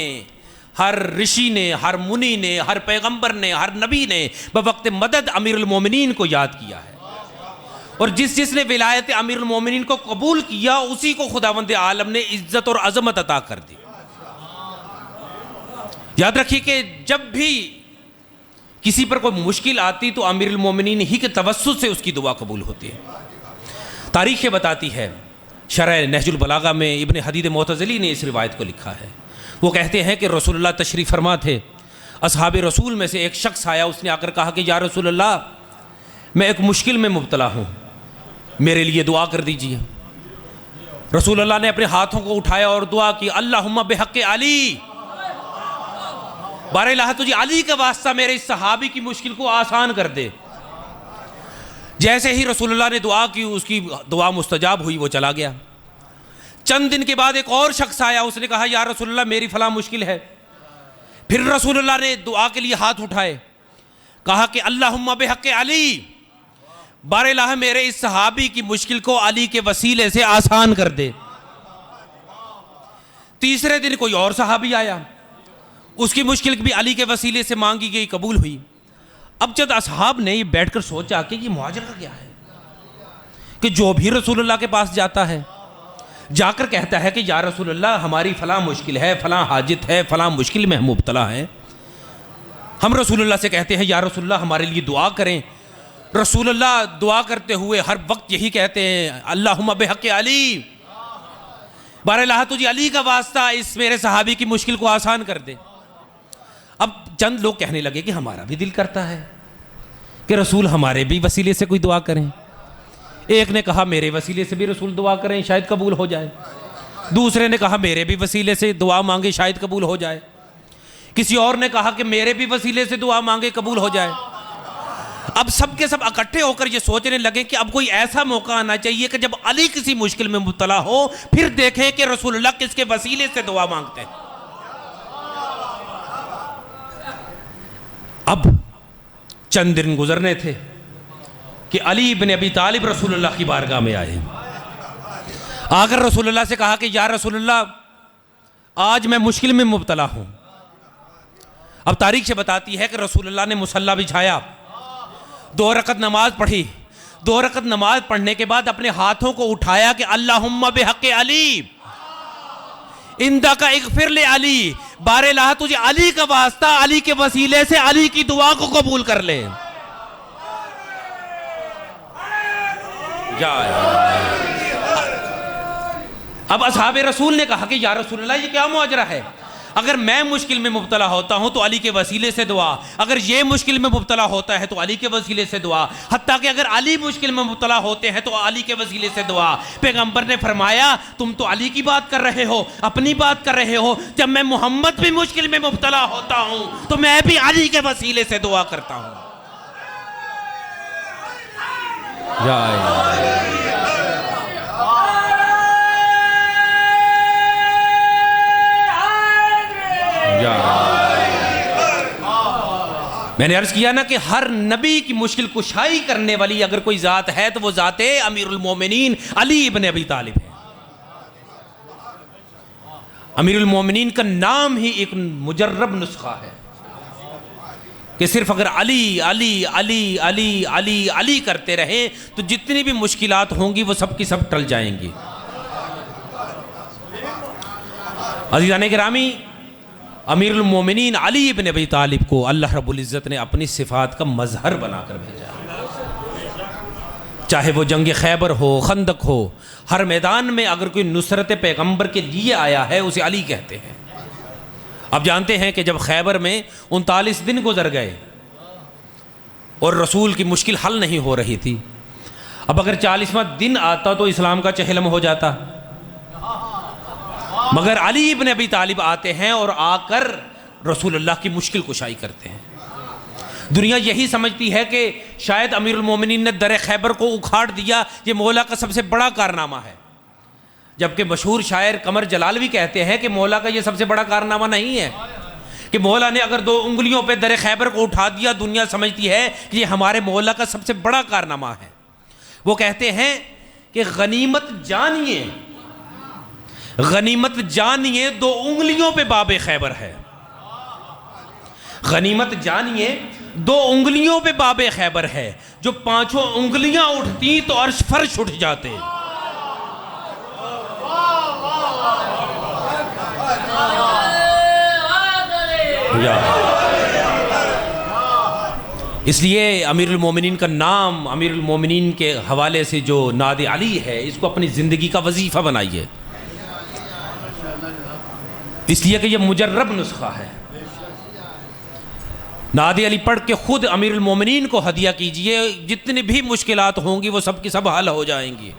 हर ऋषि ने, हर मुनि ने, हर पैगंबर ने, हर नबी ने बवक्त मदद अमीरुल मोमिनीन को याद किया है, और जिसने विलायत अमीरुल मोमिनीन को कबूल किया उसी को खुदावंद आलम ने इज्जत और अजमत अता कर दी। याद रखिए कि जब भी किसी पर कोई मुश्किल आती तो अमीरुल मोमिनीन ही के तवस्सुत से उसकी दुआ कबूल होती है। तारीख़ बताती है, शरह नहजुल बलागा में इब्न हदीद मोतज़िली ने इस रिवायत को लिखा है। वो कहते हैं कि रसूलुल्लाह तशरीफ़ फरमा थे, असहाब रसूल में से एक शख्स आया, उसने आकर कहा कि या रसूलुल्लाह, मैं एक मुश्किल में मुब्तला हूँ, मेरे लिए दुआ कर दीजिए। रसूलुल्लाह ने अपने हाथों को उठाया और दुआ की, अल्लाहुम्मा बिहक़्क़ि अली, बारह तुझे अली का वास्ता मेरे इस सहाबी की मुश्किल को आसान कर दे। जैसे ही रसूलुल्लाह ने दुआ की, उसकी दुआ मुस्तजाब हुई, वो चला गया। चंद दिन के बाद एक और शख्स आया, उसने कहा या रसूलुल्लाह, मेरी फला मुश्किल है। फिर रसूलुल्लाह ने दुआ के लिए हाथ उठाए, कहा कि अल्लाहुम्मा बिहक़्क़ि अली, बारह मेरे इस सहाबी की मुश्किल को अली के वसीले से आसान कर दे। तीसरे दिन कोई और सहाबी आया, उसकी मुश्किल भी अली के वसीले से मांगी गई, कबूल हुई। अब जब असहाब ने ये बैठकर सोचा कि ये मुहाजिर क्या है कि जो भी रसूलुल्लाह के पास जाता है जाकर कहता है कि या रसूलुल्लाह, हमारी फ़लाँ मुश्किल है, फ़लाँ हाजित है, फ़लाँ मुश्किल में हम मुब्तला हैं। हम रसूलुल्लाह से कहते हैं या रसूलुल्लाह हमारे लिए दुआ करें। रसूलुल्लाह दुआ करते हुए हर वक्त यही कहते हैं, अल्लाहुम्मा बिहक़्क़ि अली, बारह तुझे अली का वास्ता इस मेरे सहाबी की मुश्किल को आसान कर दे। अब चंद लोग कहने लगे कि हमारा भी दिल करता है कि रसूल हमारे भी वसीले से कोई दुआ करें। एक ने कहा मेरे वसीले से भी रसूल दुआ करें, शायद कबूल हो जाए। दूसरे ने कहा मेरे भी वसीले से दुआ मांगे, शायद कबूल हो जाए। किसी और ने कहा कि मेरे भी वसीले से दुआ मांगे, कबूल हो जाए। अब सब के सब इकट्ठे होकर ये सोचने लगे कि अब कोई ऐसा मौका आना चाहिए कि जब अली किसी मुश्किल में मुब्तला हो, फिर देखें कि रसूलुल्लाह किसके वसीले से दुआ मांगते हैं। अब चंद दिन गुजरने थे कि अली इब्न अबी तालिब रसूलुल्लाह की बारगाह में आए। आकर रसूलुल्लाह से कहा कि या रसूलुल्लाह, आज मैं मुश्किल में मुब्तला हूँ। अब तारीख से बताती है कि रसूलुल्लाह ने मुसल्ला बिछाया, 2 रकत नमाज पढ़ी। 2 रकत नमाज पढ़ने के बाद अपने हाथों को उठाया कि अल्लाहुम्मा बिहक़्क़ि अली, इंदा का इग़फ़िर ले अली, बारेलाह तुझे अली का वास्ता, अली के वसीले से अली की दुआ को कबूल कर ले। अब असहाबे रसूल ने कहा कि या रसूलल्लाह ये क्या मुआजरा है, अगर मैं मुश्किल में मुब्तला होता हूं तो अली के वसीले से दुआ, अगर ये मुश्किल में मुब्तला होता है तो अली के वसीले से दुआ, हत्ता कि अगर अली मुश्किल में मुब्तला होते हैं तो अली के वसीले से दुआ। पैगंबर ने फरमाया तुम तो अली की बात कर रहे हो, अपनी बात कर रहे हो, जब मैं मोहम्मद भी मुश्किल में मुब्तला होता हूं तो मैं भी अली के वसीले से दुआ करता हूं। मैंने अर्ज किया ना कि हर नबी की मुश्किल कुशाई करने वाली अगर कोई जात है तो वो जाते अमीरुल मोमिनीन अली इब्न अबी तालिब है। अमीरुल मोमिनीन का नाम ही एक मुजर्रब नुस्खा है कि सिर्फ अगर अली अली अली अली अली अली करते रहे तो जितनी भी मुश्किलात होंगी वो सब की सब टल जाएंगी। अज़ीज़ाने गिरामी, अमीरुल मोमिनीन अली इब्न अबी तालिब को अल्लाह रब्बुल इज़्ज़त ने अपनी सिफ़ात का मज़हर बनाकर भेजा। चाहे वो जंग खैबर हो, खंदक हो, हर मैदान में अगर कोई नुसरत पैगंबर के लिए आया है उसे अली कहते हैं। अब जानते हैं कि जब खैबर में 39 दिन गुजर गए और रसूल की मुश्किल हल नहीं हो रही थी, अब अगर 40वां दिन आता तो इस्लाम का चहलम हो जाता, मगर अली इब्न अबी तालिब आते हैं और आकर रसूलुल्लाह की मुश्किल कुशाई करते हैं। दुनिया यही समझती है कि शायद अमीरुल मोमिनीन ने दर खैबर को उखाड़ दिया, ये मौला का सबसे बड़ा कारनामा है, जबकि मशहूर शायर कमर जलालवी कहते हैं कि मौला का ये सबसे बड़ा कारनामा नहीं है कि मौला ने अगर 2 उंगलियों पे दर खैबर को उठा दिया, दुनिया समझती है कि ये हमारे मौला का सबसे बड़ा कारनामा है। वो कहते हैं कि गनीमत जानिए, गनीमत जानिए 2 उंगलियों पे बाबे खैबर है, गनीमत जानिए 2 उंगलियों पे बाबे खैबर है, जो 5 उंगलियां उठती तो अर्श फर्श उठ जाते। इसलिए अमीरुल मोमिनीन का नाम अमीरुल मोमिनीन के हवाले से जो नादे अली है, इसको अपनी ज़िंदगी का वजीफ़ा बनाइए, इसलिए कि यह मुजर्रब नुस्खा है। नादे अली पढ़ के खुद अमीरुल मोमिनीन को हदिया कीजिए, जितनी भी मुश्किलात होंगी वो सब की सब हल हो जाएंगी।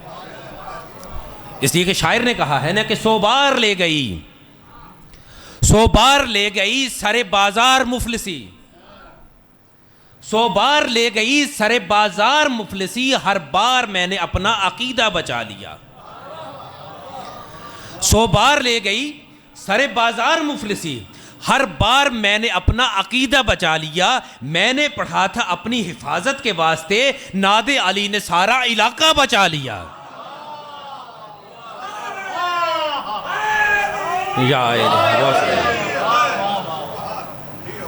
इसलिए कि शायर ने कहा है ना कि 100 बार ले गई, 100 बार ले गई सरे बाजार मुफलिसी, 100 बार ले गई सरे बाजार मुफलिसी, हर बार मैंने अपना अकीदा बचा लिया। 100 बार ले गई सरे बाजार मुफलिसी, हर बार मैंने अपना अकीदा बचा लिया। मैंने पढ़ा था अपनी हिफाजत के वास्ते, नादे अली ने सारा इलाका बचा लिया।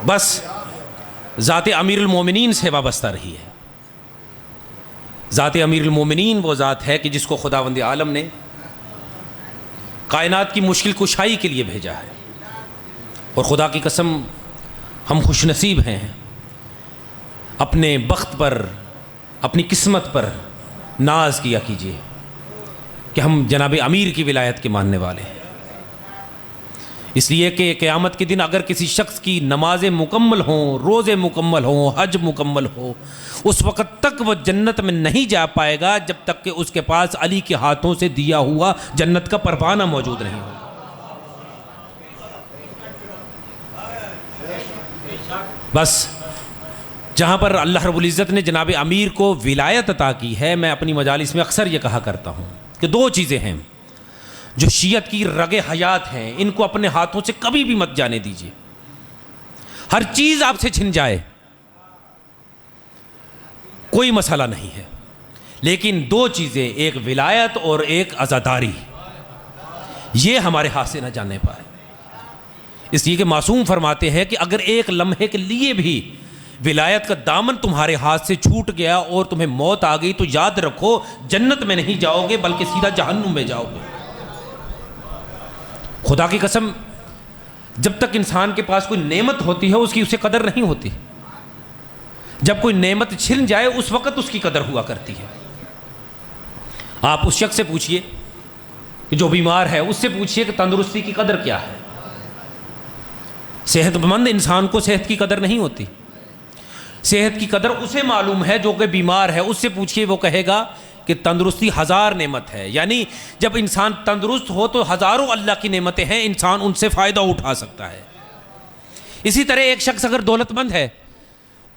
बस ज़ाते अमीरुल मोमिनीन से वाबस्ता रही है। ज़ाते अमीरुल मोमिनीन वो ज़ात है कि जिसको खुदावंद आलम ने कायनात की मुश्किल कुशाई के लिए भेजा है। और खुदा की कसम हम खुशनसीब हैं, अपने बख्त पर, अपनी किस्मत पर नाज किया कीजिए कि हम जनाब अमीर की विलायत के मानने वाले हैं। इसलिए कि क़यामत के दिन अगर किसी शख्स की नमाज़ें मुकम्मल हों, रोज़े मुकम्मल हों, हज मुकम्मल हो, उस वक़्त तक वह जन्नत में नहीं जा पाएगा जब तक कि उसके पास अली के हाथों से दिया हुआ जन्नत का परवाना मौजूद नहीं होगा। बस जहाँ पर अल्लाह रब्बुल इज़्ज़त ने जनाब अमीर को विलायत अता की है, मैं अपनी मजालिस में अक्सर ये कहा करता हूँ कि 2 चीज़ें हैं जो शियत की रगे हयात हैं, इनको अपने हाथों से कभी भी मत जाने दीजिए। हर चीज़ आपसे छिन जाए कोई मसला नहीं है, लेकिन 2 चीज़ें, एक विलायत और एक अज़ादारी, ये हमारे हाथ से न जाने पाए। इसलिए कि मासूम फरमाते हैं कि अगर एक लम्हे के लिए भी विलायत का दामन तुम्हारे हाथ से छूट गया और तुम्हें मौत आ गई तो याद रखो जन्नत में नहीं जाओगे बल्कि सीधा जहन्नुम में जाओगे। खुदा की कसम जब तक इंसान के पास कोई नेमत होती है उसकी उसे कदर नहीं होती। जब कोई नेमत छिन जाए उस वक़्त उसकी कदर हुआ करती है। आप उस शख्स से पूछिए कि जो बीमार है, उससे पूछिए कि तंदुरुस्ती की कदर क्या है। सेहतमंद इंसान को सेहत की कदर नहीं होती। सेहत की कदर उसे मालूम है जो कि बीमार है। उससे पूछिए, वो कहेगा कि तंदुरुस्ती हज़ार नेमत है। यानी जब इंसान तंदुरुस्त हो तो हज़ारों अल्लाह की नेमतें हैं, इंसान उनसे फ़ायदा उठा सकता है। इसी तरह एक शख्स अगर दौलतमंद है,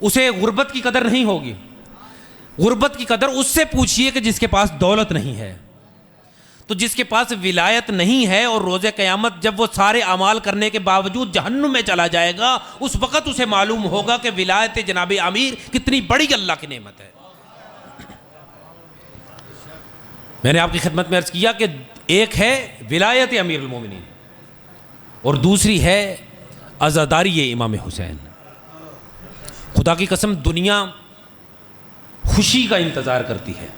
उसे गुर्बत की कदर नहीं होगी। गुर्बत की कदर उससे पूछिए कि जिसके पास दौलत नहीं है। तो जिसके पास विलायत नहीं है और रोज़े क़यामत जब वो सारे अमाल करने के बावजूद जहन्नुम में चला जाएगा, उस वक़्त उसे मालूम होगा कि विलायत जनाब अमीर कितनी बड़ी अल्लाह की नेमत है। मैंने आपकी खिदमत में अर्ज़ किया कि एक है विलायत अमीरुल मोमिनीन और दूसरी है अज़ादारी इमाम हुसैन। खुदा की कसम, दुनिया खुशी का इंतज़ार करती है।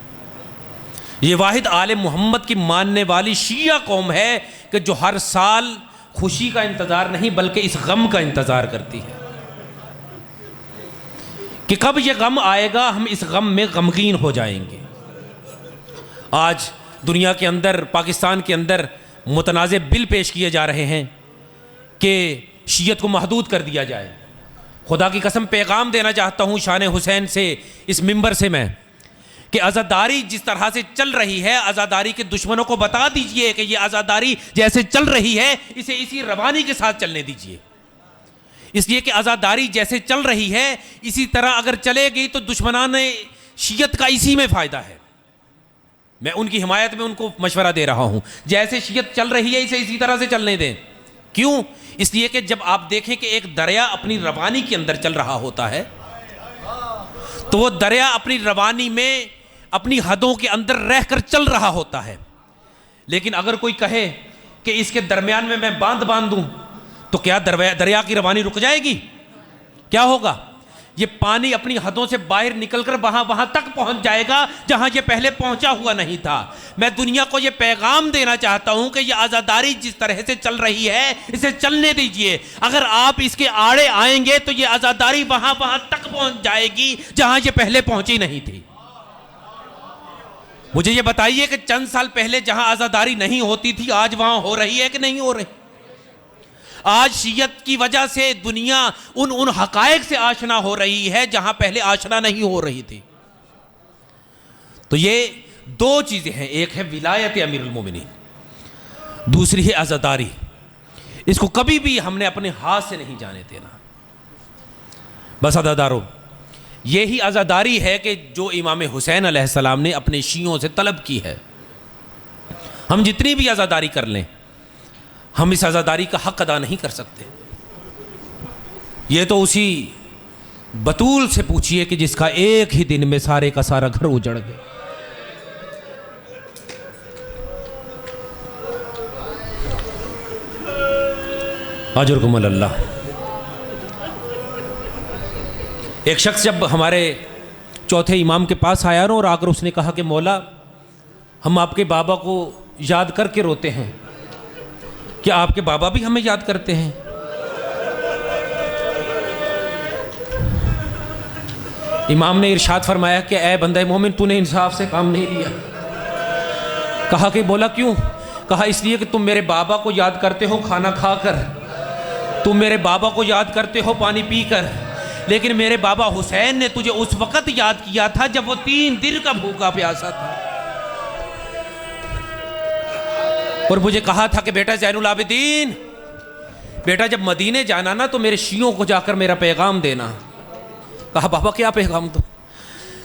ये वाहिद आले मोहम्मद की मानने वाली शिया कौम है कि जो हर साल खुशी का इंतज़ार नहीं बल्कि इस गम का इंतज़ार करती है कि कब ये गम आएगा, हम इस गम में गमगीन हो जाएंगे। आज दुनिया के अंदर, पाकिस्तान के अंदर मुतनाज़े बिल पेश किए जा रहे हैं कि शियत को महदूद कर दिया जाए। खुदा की कसम पैगाम देना चाहता हूँ शान हुसैन से इस मिंबर से मैं कि आज़ादारी जिस तरह से चल रही है, आज़ादारी के दुश्मनों को बता दीजिए कि ये आज़ादारी जैसे चल रही है इसे इसी रवानी के साथ चलने दीजिए। इसलिए कि आज़ादारी जैसे चल रही है इसी तरह अगर चलेगी तो दुश्मनान शियत का इसी में फ़ायदा है। मैं उनकी हिमायत में उनको मशवरा दे रहा हूँ, जैसे शियत चल रही है इसे इसी तरह से चलने दें। क्यों? इसलिए कि जब आप देखें कि एक दरिया अपनी रवानी के अंदर चल रहा होता है तो वो दरिया अपनी रवानी में अपनी हदों के अंदर रहकर चल रहा होता है। लेकिन अगर कोई कहे कि इसके दरमियान में मैं बांध दूं तो क्या दरिया की रवानी रुक जाएगी? क्या होगा? ये पानी अपनी हदों से बाहर निकलकर वहां तक पहुंच जाएगा जहां ये पहले पहुंचा हुआ नहीं था। मैं दुनिया को ये पैगाम देना चाहता हूं कि ये आज़ादारी जिस तरह से चल रही है इसे चलने दीजिए। अगर आप इसके आड़े आएंगे तो ये आज़ादारी वहां तक पहुंच जाएगी जहां ये पहले पहुंची नहीं थी। मुझे ये बताइए कि चंद साल पहले जहां आज़ादारी नहीं होती थी आज वहां हो रही है कि नहीं हो रही? आज शियत की वजह से दुनिया उन हकायक से आशना हो रही है जहां पहले आशना नहीं हो रही थी। तो ये दो चीजें हैं, एक है विलायत अमीरुल मोमिनीन, दूसरी है आज़ादारी। इसको कभी भी हमने अपने हाथ से नहीं जाने देना। बस अदादारों, यही आज़ादारी है कि जो इमाम हुसैन अलैहिस्सलाम ने अपने शियों से तलब की है। हम जितनी भी आज़ादारी कर लें, हम इस आज़ादारी का हक अदा नहीं कर सकते। ये तो उसी बतूल से पूछिए कि जिसका एक ही दिन में सारे का सारा घर उजड़ गया। अजरुकुमुल अल्लाह। एक शख्स जब हमारे चौथे इमाम के पास आया ना और आकर उसने कहा कि मौला, हम आपके बाबा को याद करके रोते हैं, क्या आपके बाबा भी हमें याद करते हैं? इमाम ने इरशाद फरमाया कि ऐ बंदे मोमिन, तूने इंसाफ से काम नहीं लिया। कहा कि बोला क्यों? कहा इसलिए कि तुम मेरे बाबा को याद करते हो खाना खाकर, तुम मेरे बाबा को याद करते हो पानी पीकर, लेकिन मेरे बाबा हुसैन ने तुझे उस वक़्त याद किया था जब वो 3 दिन का भूखा प्यासा था और मुझे कहा था कि बेटा ज़ैनुल आबिदीन, बेटा जब मदीने जाना ना तो मेरे शियों को जाकर मेरा पैगाम देना। कहा बाबा क्या पैगाम दो?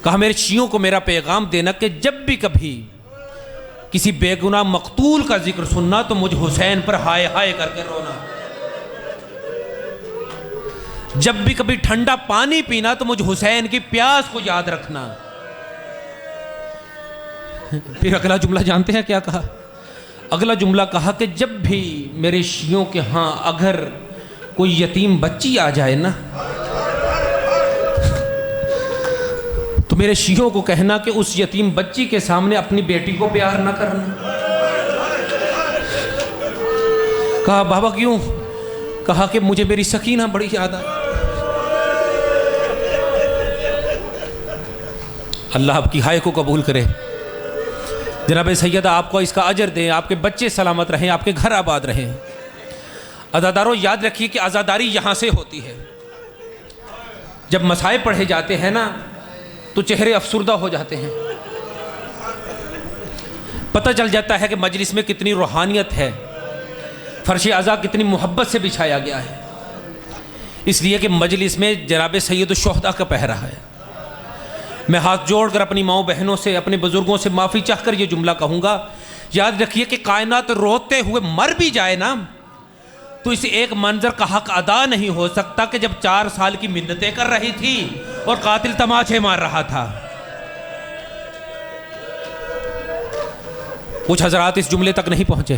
कहा मेरे शियों को मेरा पैगाम देना कि जब भी कभी किसी बेगुनाह मकतूल का जिक्र सुनना तो मुझे हुसैन पर हाय हाय करके रोना। जब भी कभी ठंडा पानी पीना तो मुझे हुसैन की प्यास को याद रखना। फिर अगला जुमला जानते हैं क्या कहा? अगला जुमला कहा कि जब भी मेरे शियों के यहाँ अगर कोई यतीम बच्ची आ जाए ना तो मेरे शियों को कहना कि उस यतीम बच्ची के सामने अपनी बेटी को प्यार ना करना। कहा बाबा क्यों? कहा कि मुझे मेरी सकीना बड़ी याद आई। अल्लाह आपकी हाय को कबूल करे। जनाब सैयदा आपको इसका अजर दें, आपके बच्चे सलामत रहें, आपके घर आबाद रहें। अज़ादारों याद रखिए कि आज़ादारी यहाँ से होती है। जब मसाए पढ़े जाते हैं ना तो चेहरे अफसुर्दा हो जाते हैं। पता चल जाता है कि मजलिस में कितनी रूहानियत है, फर्श अज़ा कितनी मोहब्बत से बिछाया गया है। इसलिए कि मजलिस में जनाब सैयद शुहदा का पहरा है। मैं हाथ जोड़कर अपनी माओ बहनों से, अपने बुज़ुर्गों से माफ़ी चाहकर ये जुमला कहूँगा, याद रखिए कि कायनात रोते हुए मर भी जाए ना तो इस एक मंजर का हक अदा नहीं हो सकता कि जब 4 साल की मिन्नतें कर रही थी और कातिल तमाचे मार रहा था। कुछ हजरात इस जुमले तक नहीं पहुंचे।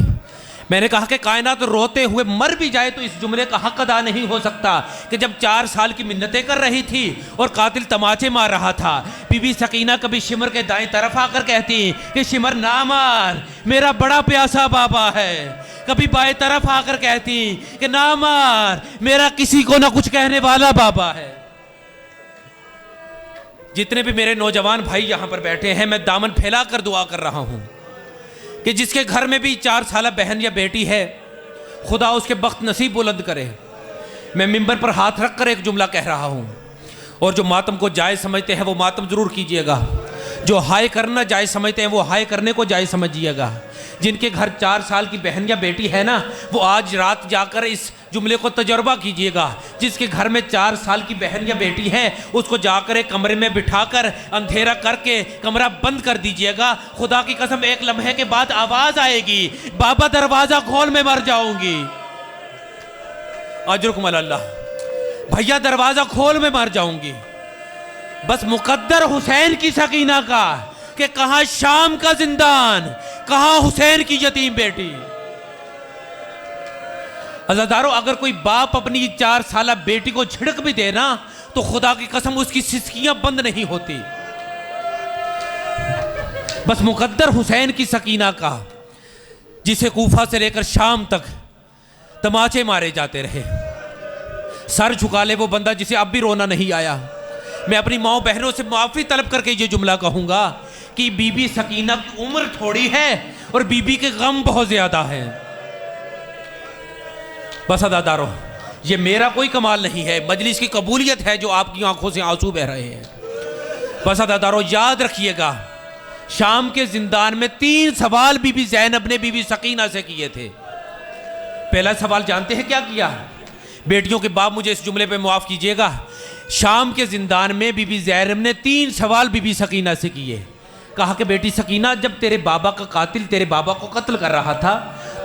मैंने कहा कि कायनात रोते हुए मर भी जाए तो इस जुमले का हक अदा नहीं हो सकता कि जब 4 साल की मिन्नतें कर रही थी और कातिल तमाचे मार रहा था। बीबी सकीना कभी शिमर के दाएं तरफ आकर कहती कि शिमर ना मार, मेरा बड़ा प्यासा बाबा है। कभी बाएं तरफ आकर कहती कि ना मार, मेरा किसी को ना कुछ कहने वाला बाबा है। जितने भी मेरे नौजवान भाई यहां पर बैठे हैं, मैं दामन फैला कर दुआ कर रहा हूं कि जिसके घर में भी 4 साल बहन या बेटी है, खुदा उसके बख्त नसीब बुलंद करे। मैं मिंबर पर हाथ रख कर एक जुमला कह रहा हूँ, और जो मातम को जायज़ समझते हैं वो मातम ज़रूर कीजिएगा। जो हाय करना जायज़ समझते हैं वो हाय करने को जायज़ समझिएगा। जिनके घर 4 साल की बहन या बेटी है ना, वो आज रात जाकर इस जुमले को तजर्बा कीजिएगा। जिसके घर में 4 साल की बहन या बेटी है, उसको जाकर एक कमरे में बिठाकर अंधेरा करके कमरा बंद कर दीजिएगा। खुदा की कसम एक लम्हे के बाद आवाज़ आएगी, बाबा दरवाज़ा खोल, मैं मर जाऊंगी। अजरुकुम अल्लाह, भैया दरवाज़ा खोल, मैं मर जाऊंगी। बस मुकद्दर हुसैन की सकीना का कि कहां शाम का जिंदान, कहां हुसैन की यतीम बेटी। अज़ादारों, अगर कोई बाप अपनी 4 साल बेटी को झिड़क भी दे ना तो खुदा की कसम उसकी सिसकियां बंद नहीं होती। बस मुकद्दर हुसैन की सकीना का, जिसे कूफा से लेकर शाम तक तमाचे मारे जाते रहे। सर झुका ले वो बंदा जिसे अब भी रोना नहीं आया। मैं अपनी माओ बहनों से माफ़ी तलब करके ये जुमला कहूँगा कि बीबी सकीना की उम्र थोड़ी है और बीबी के गम बहुत ज़्यादा है। बस अदादारों, ये मेरा कोई कमाल नहीं है, मजलिस की कबूलियत है जो आपकी आंखों से आंसू बह रहे हैं। बस अदादारों, याद रखिएगा, शाम के जिंदान में 3 सवाल बीबी ज़ैनब ने बीबी सकीना से किए थे। पहला सवाल जानते हैं क्या किया? बेटियों के बाप मुझे इस जुमले पे माफ़ कीजिएगा, शाम के जिंदान में बीबी ज़ैनब ने 3 सवाल बीबी सकीना से किए। कहा कि बेटी सकीना, जब तेरे बाबा का कातिल तेरे बाबा को कत्ल कर रहा था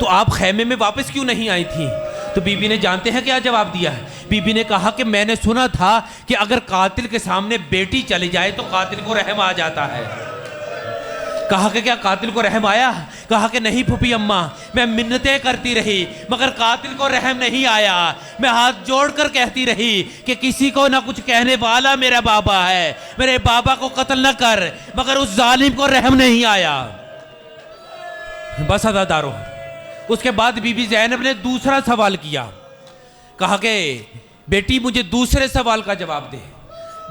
तो आप खैमे में वापस क्यों नहीं आई थी? तो बीबी ने जानते हैं क्या जवाब दिया है? बीबी ने कहा कि मैंने सुना था कि अगर कातिल के सामने बेटी चली जाए तो कातिल को रहम आ जाता है। कहा कि क्या कातिल को रहम आया? कहा कि नहीं फूफी अम्मा, मैं मिन्नतें करती रही मगर कातिल को रहम नहीं आया। मैं हाथ जोड़कर कहती रही कि किसी को ना कुछ कहने वाला मेरा बाबा है, मेरे बाबा को कत्ल न कर, मगर उस जालिम को रहम नहीं आया। बस अदादारों, उसके बाद बीबी ज़ैनब ने दूसरा सवाल किया। कहा कि बेटी मुझे दूसरे सवाल का जवाब दे,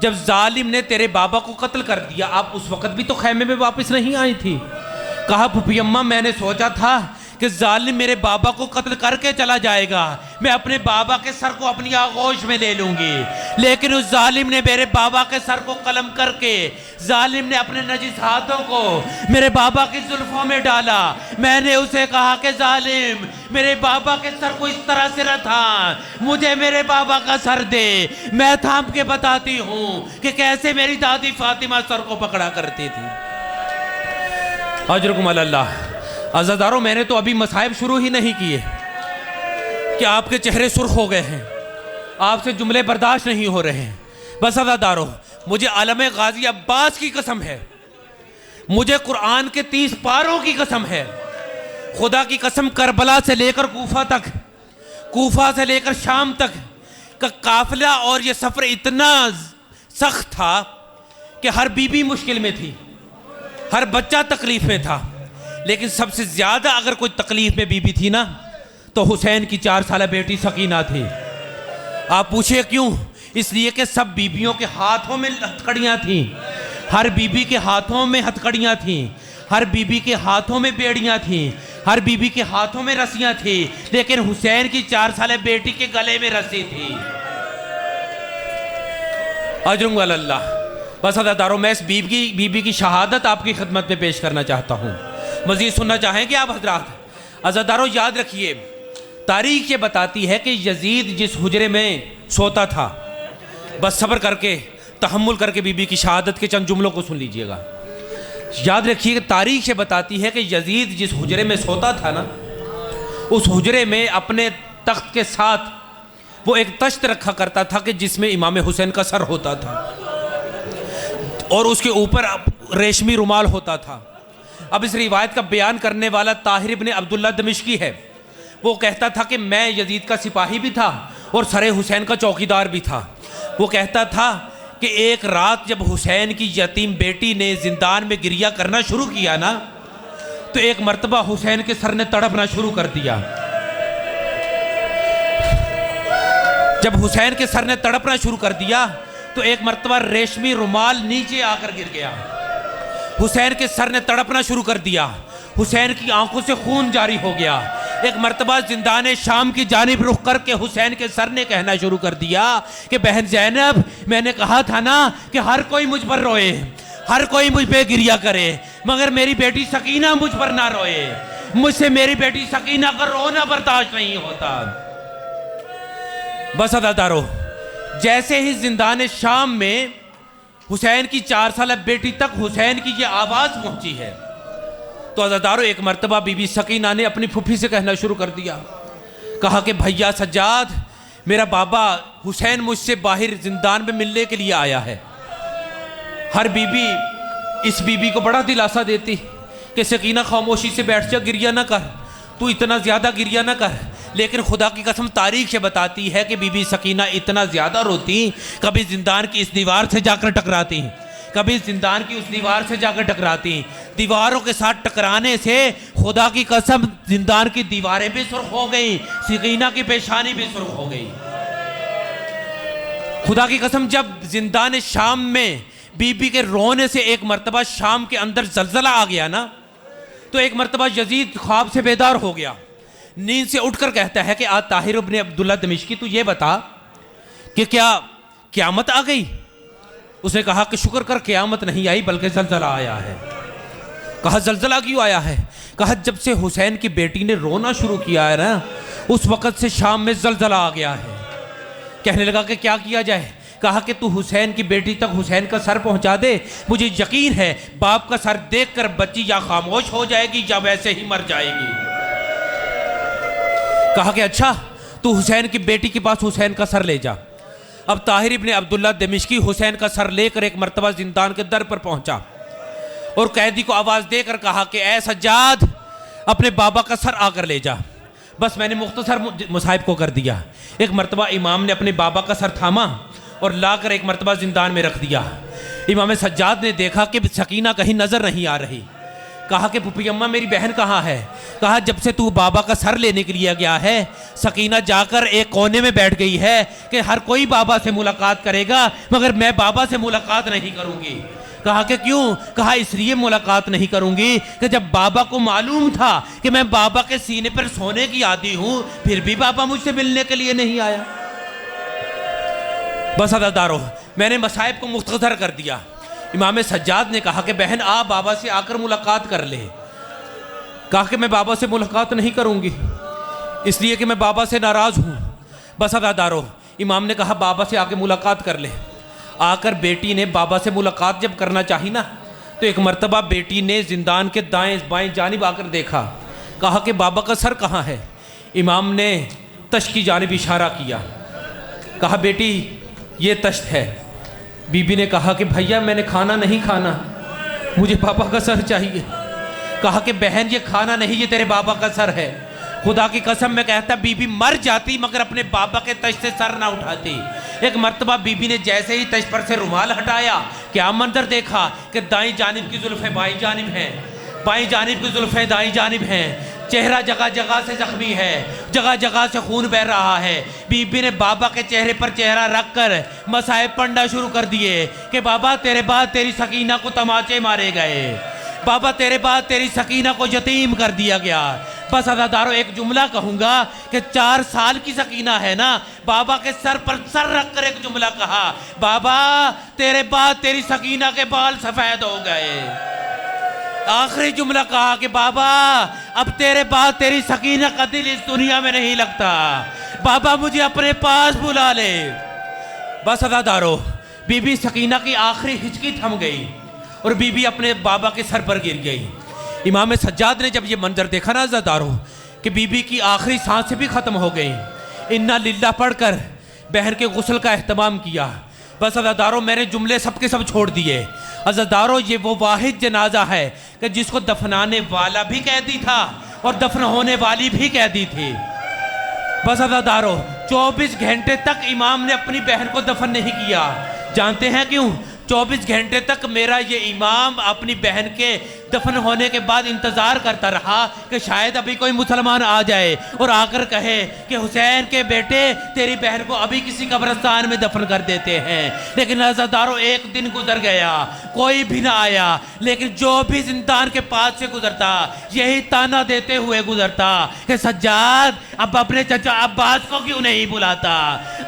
जब जालिम ने तेरे बाबा को कत्ल कर दिया आप उस वक्त भी तो खैमे में वापस नहीं आई थी। कहा फूफी अम्मा, मैंने सोचा था कि जालिम मेरे बाबा को कत्ल करके चला जाएगा, मैं अपने बाबा के सर को अपनी आगोश में ले लूंगी, लेकिन उस जालिम ने मेरे बाबा के सर को कलम करके जालिम ने अपने नजिस हाथों को मेरे बाबा की जुल्फों में डाला। मैंने उसे कहा कि जालिम मेरे बाबा के सर को इस तरह से न था, मुझे मेरे बाबा का सर दे, मैं थाम के बताती हूँ कि कैसे मेरी दादी फातिमा सर को पकड़ा करती थी। अजरुकुम अल्लाह। अज़ादारों, मैंने तो अभी मसाइब शुरू ही नहीं किए कि आपके चेहरे सुर्ख हो गए हैं, आपसे जुमले बर्दाश्त नहीं हो रहे हैं। बस अज़ादारों, मुझे आलम गाजी अब्बास की कसम है, मुझे कुरान के 30 पारों की कसम है, खुदा की कसम, करबला से लेकर कूफा तक, कूफा से लेकर शाम तक का काफिला और ये सफ़र इतना सख्त था कि हर बीबी मुश्किल में थी, हर बच्चा तकलीफ में था, लेकिन सबसे ज़्यादा अगर कोई तकलीफ में बीबी थी ना तो हुसैन की 4 साल बेटी सकीना थी। आप पूछे क्यों? इसलिए कि सब बीबियों के हाथों में हथकड़ियाँ थीं, हर बीबी के हाथों में हथकड़ियाँ थीं, हर बीबी के हाथों में बेड़ियाँ थीं, हर बीबी के हाथों में रस्सियाँ थी, लेकिन हुसैन की 4 साल बेटी के गले में रस्सी थी। अजरुंग अल्लाह। बस अदादारों, मैं इस बीबी की शहादत आपकी खिदमत में पेश करना चाहता हूँ। मज़ीद सुनना चाहेंगे आप हजरात? अज़ादारों याद रखिए, तारीख ये बताती है कि यजीद जिस हुजरे में सोता था, बस सब्र करके तहम्मुल करके बीबी की शहादत के चंद जुमलों को सुन लीजिएगा। याद रखिए कि तारीख ये बताती है कि यजीद जिस हुजरे में सोता था ना, उस हुजरे में अपने तख्त के साथ वो एक तश्त रखा करता था कि जिसमें इमाम हुसैन का सर होता था और उसके ऊपर रेशमी रुमाल होता था। अब इस रिवायत का बयान करने वाला ताहिर इब्न अब्दुल्ला दमिश्की है। वो कहता था कि मैं यजीद का सिपाही भी था और सरे हुसैन का चौकीदार भी था। वो कहता था कि एक रात जब हुसैन की यतीम बेटी ने जिंदान में गिरिया करना शुरू किया ना, तो एक मर्तबा हुसैन के सर ने तड़पना शुरू कर दिया। जब हुसैन के सर ने तड़पना शुरू कर दिया तो एक मर्तबा रेशमी रुमाल नीचे आकर गिर गया। हुसैन के सर ने तड़पना शुरू कर दिया, हुसैन की आंखों से खून जारी हो गया। एक मर्तबा जिंदान शाम की जानिब रुख करके हुसैन के सर ने कहना शुरू कर दिया कि बहन ज़ैनब, मैंने कहा था ना कि हर कोई मुझ पर रोए, हर कोई मुझ पे गिरिया करे, मगर मेरी बेटी सकीना मुझ पर ना रोए। मुझसे मेरी बेटी सकीना का रोना बर्दाश्त नहीं होता। बस अदादारो, जैसे ही जिंदान शाम में हुसैन की 4 साल बेटी तक हुसैन की ये आवाज़ पहुंची है, तो अज़ादारों एक मर्तबा बीबी सकीना ने अपनी फूफी से कहना शुरू कर दिया। कहा कि भैया सज्जाद, मेरा बाबा हुसैन मुझसे बाहर जिंदान में मिलने के लिए आया है। हर बीबी इस बीबी को बड़ा दिलासा देती कि सकीना खामोशी से बैठ जा, गिरिया ना कर, तू इतना ज़्यादा गिरिया ना कर। लेकिन खुदा की कसम तारीख से बताती है कि बीबी सकीना इतना ज़्यादा रोती, कभी जिंदान की इस दीवार से जाकर टकराती, कभी जिंदान की उस दीवार से जाकर टकराती। दीवारों के साथ टकराने से खुदा की कसम जिंदान की दीवारें भी सुर्ख हो गई, सकीना की पेशानी भी सुर्ख हो गई। खुदा की कसम, जब जिंदान शाम में बीबी के रोने से एक मर्तबा शाम के अंदर जलजला आ गया ना, तो एक मर्तबा यजीद ख्वाब से बेदार हो गया। नींद से उठकर कहता है कि आज ताहिर इब्न अब्दुल्ला दमिश्की, तू ये बता कि क्या क़यामत आ गई? उसने कहा कि शुक्र कर क़यामत नहीं आई बल्कि जलजला आया है। कहा जलजला क्यों आया है? कहा जब से हुसैन की बेटी ने रोना शुरू किया है ना, उस वक़्त से शाम में जलजला आ गया है। कहने लगा कि क्या किया जाए? कहा कि तू हुसैन की बेटी तक हुसैन का सर पहुंचा दे, मुझे यकीन है बाप का सर देखकर बच्ची या खामोश हो जाएगी या वैसे ही मर जाएगी। कहा कि अच्छा, तू हुसैन की बेटी के पास हुसैन का सर ले जा। अब ताहिर इब्न अब्दुल्ला दमिश्की हुसैन का सर लेकर एक मर्तबा जिंदान के दर पर पहुंचा और कैदी को आवाज़ देकर कहा कि ऐ सज्जाद, अपने बाबा का सर आकर ले जा। बस मैंने मुख्तसर मुसाहिब को कर दिया। एक मर्तबा इमाम ने अपने बाबा का सर थामा और लाकर एक मर्तबा जिंदान में रख दिया। इमाम सज्जाद ने देखा कि सकीना कहीं नज़र नहीं आ रही। कहा कि पुप्पी अम्मा, मेरी बहन कहाँ है? कहा जब से तू बाबा का सर लेने के लिए गया है, सकीना जाकर एक कोने में बैठ गई है कि हर कोई बाबा से मुलाकात करेगा मगर मैं बाबा से मुलाकात नहीं करूँगी। कहा कि क्यों? कहा इसलिए मुलाकात नहीं करूँगी कि जब बाबा को मालूम था कि मैं बाबा के सीने पर सोने की आदी हूँ, फिर भी बाबा मुझसे मिलने के लिए नहीं आया। बस अदादारो, मैंने मसाइब को मुख्तसर कर दिया। इमाम सज्जाद ने कहा कि बहन आप बाबा से आकर मुलाकात कर ले। कहा कि मैं बाबा से मुलाकात नहीं करूँगी इसलिए कि मैं बाबा से नाराज़ हूँ। बस अदादारो, इमाम ने कहा बाबा से आके मुलाकात कर ले। आकर बेटी ने बाबा से मुलाकात जब करना चाही ना, तो एक मर्तबा बेटी ने जिंदान के दाएं बाएं जानिब आकर देखा। कहा कि बाबा का सर कहाँ है? इमाम ने तश्त की जानिब इशारा किया। कहा बेटी ये तश्त है। बीबी ने कहा कि भैया मैंने खाना नहीं खाना, मुझे बाबा का सर चाहिए। कहा कि बहन ये खाना नहीं, ये तेरे बाबा का सर है। खुदा की कसम मैं कहता बीबी मर जाती मगर अपने बाबा के तश्त से सर ना उठाती। एक मर्तबा बीबी ने जैसे ही तश्त पर से रुमाल हटाया, क्या मंजर देखा कि दाईं जानिब की जुल्फ़ें बाईं जानिब हैं, बाईं जानिब की जुल्फ़ें दाईं जानिब हैं। चेहरा जगह जगह से जख्मी है, जगह जगह से खून बह रहा है। बीबी ने बाबा के चेहरे पर चेहरा रख कर मसाइब पढ़ना शुरू कर दिए कि बाबा तेरे बाद तेरी सकीना को तमाचे मारे गए, बाबा तेरे बाद तेरी सकीना को यतीम कर दिया गया। बस अज़ादारों एक जुमला कहूँगा कि 4 साल की सकीना है ना, बाबा के सर पर सर रख कर एक जुमला कहा, बाबा तेरे बाद तेरी सकीना के बाल सफ़ेद हो गए। आखिरी जुमला कहा कि बाबा अब तेरे बाद तेरी सकीना का दिल इस दुनिया में नहीं लगता, बाबा मुझे अपने पास बुला ले। बस अज़ादारों बीबी सकीना की आखिरी हिचकी थम गई और बीबी अपने बाबा के सर पर गिर गई। इमाम सज्जाद ने जब ये मंजर देखा ना अज़ादारों कि बीबी की आखिरी सांसें भी ख़त्म हो गई, इन्ना लिल्ला पढ़कर बहन के गुस्ल का एहतमाम किया। बस अज़ादारों मैंने जुमले सब के सब छोड़ दिए। अज़ादारों ये वो वाहिद जनाजा है कि जिसको दफनाने वाला भी कैदी था और दफन होने वाली भी कैदी थी। बस अज़ादारों 24 घंटे तक इमाम ने अपनी बहन को दफन नहीं किया। जानते हैं क्यों? 24 घंटे तक मेरा ये इमाम अपनी बहन के दफन होने के बाद इंतज़ार करता रहा कि शायद अभी कोई मुसलमान आ जाए और आकर कहे कि हुसैन के बेटे तेरी बहन को अभी किसी कब्रिस्तान में दफन कर देते हैं। लेकिन अज़ादारों एक दिन गुजर गया, कोई भी ना आया। लेकिन जो भी जिंदान के पास से गुजरता यही ताना देते हुए गुजरता कि सज्जाद अब अपने चचा अब्बास को क्यों नहीं बुलाता,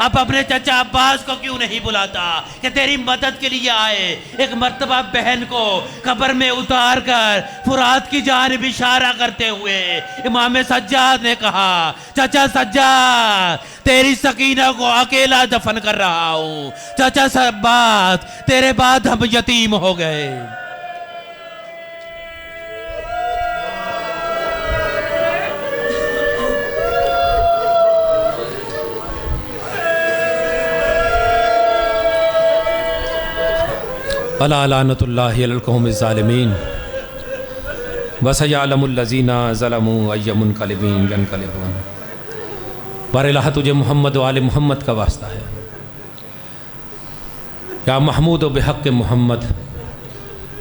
अब अपने चचा अब्बास को क्यों नहीं बुलाता कि तेरी मदद के लिए आए। एक मर्तबा बहन को कब्र में उतार कर फुरात की जानिब इशारा करते हुए इमाम सज्जाद ने कहा, चाचा सज्जाद तेरी सकीना को अकेला दफन कर रहा हूं, चाचा सब्बात तेरे बाद हम यतीम हो गए। अला लानतुल्लाहि अलल कौमिज़ ज़ालिमीन वसयअलमुल्लज़ीना ज़लमू अय्यमुनक़लिबीन यनक़लिबून। बारलाह तुझे मोहम्मद व आले मोहम्मद का वास्ता है। या महमूद बिहक़्क़ मोहम्मद,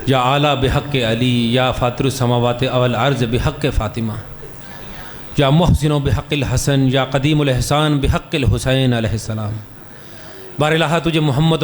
या आला बिहक़्क़ अली, या फ़ातिरुस समावाति अवल अर्ज़ बिहक़्क़ फ़ातिमा, या मुहसिन बिहक़्क़िल हसन, या क़दीमुल इहसान बिहक़्क़िल हुसैन अलैहिस्सलाम। बारलाह तुझे मोहम्मद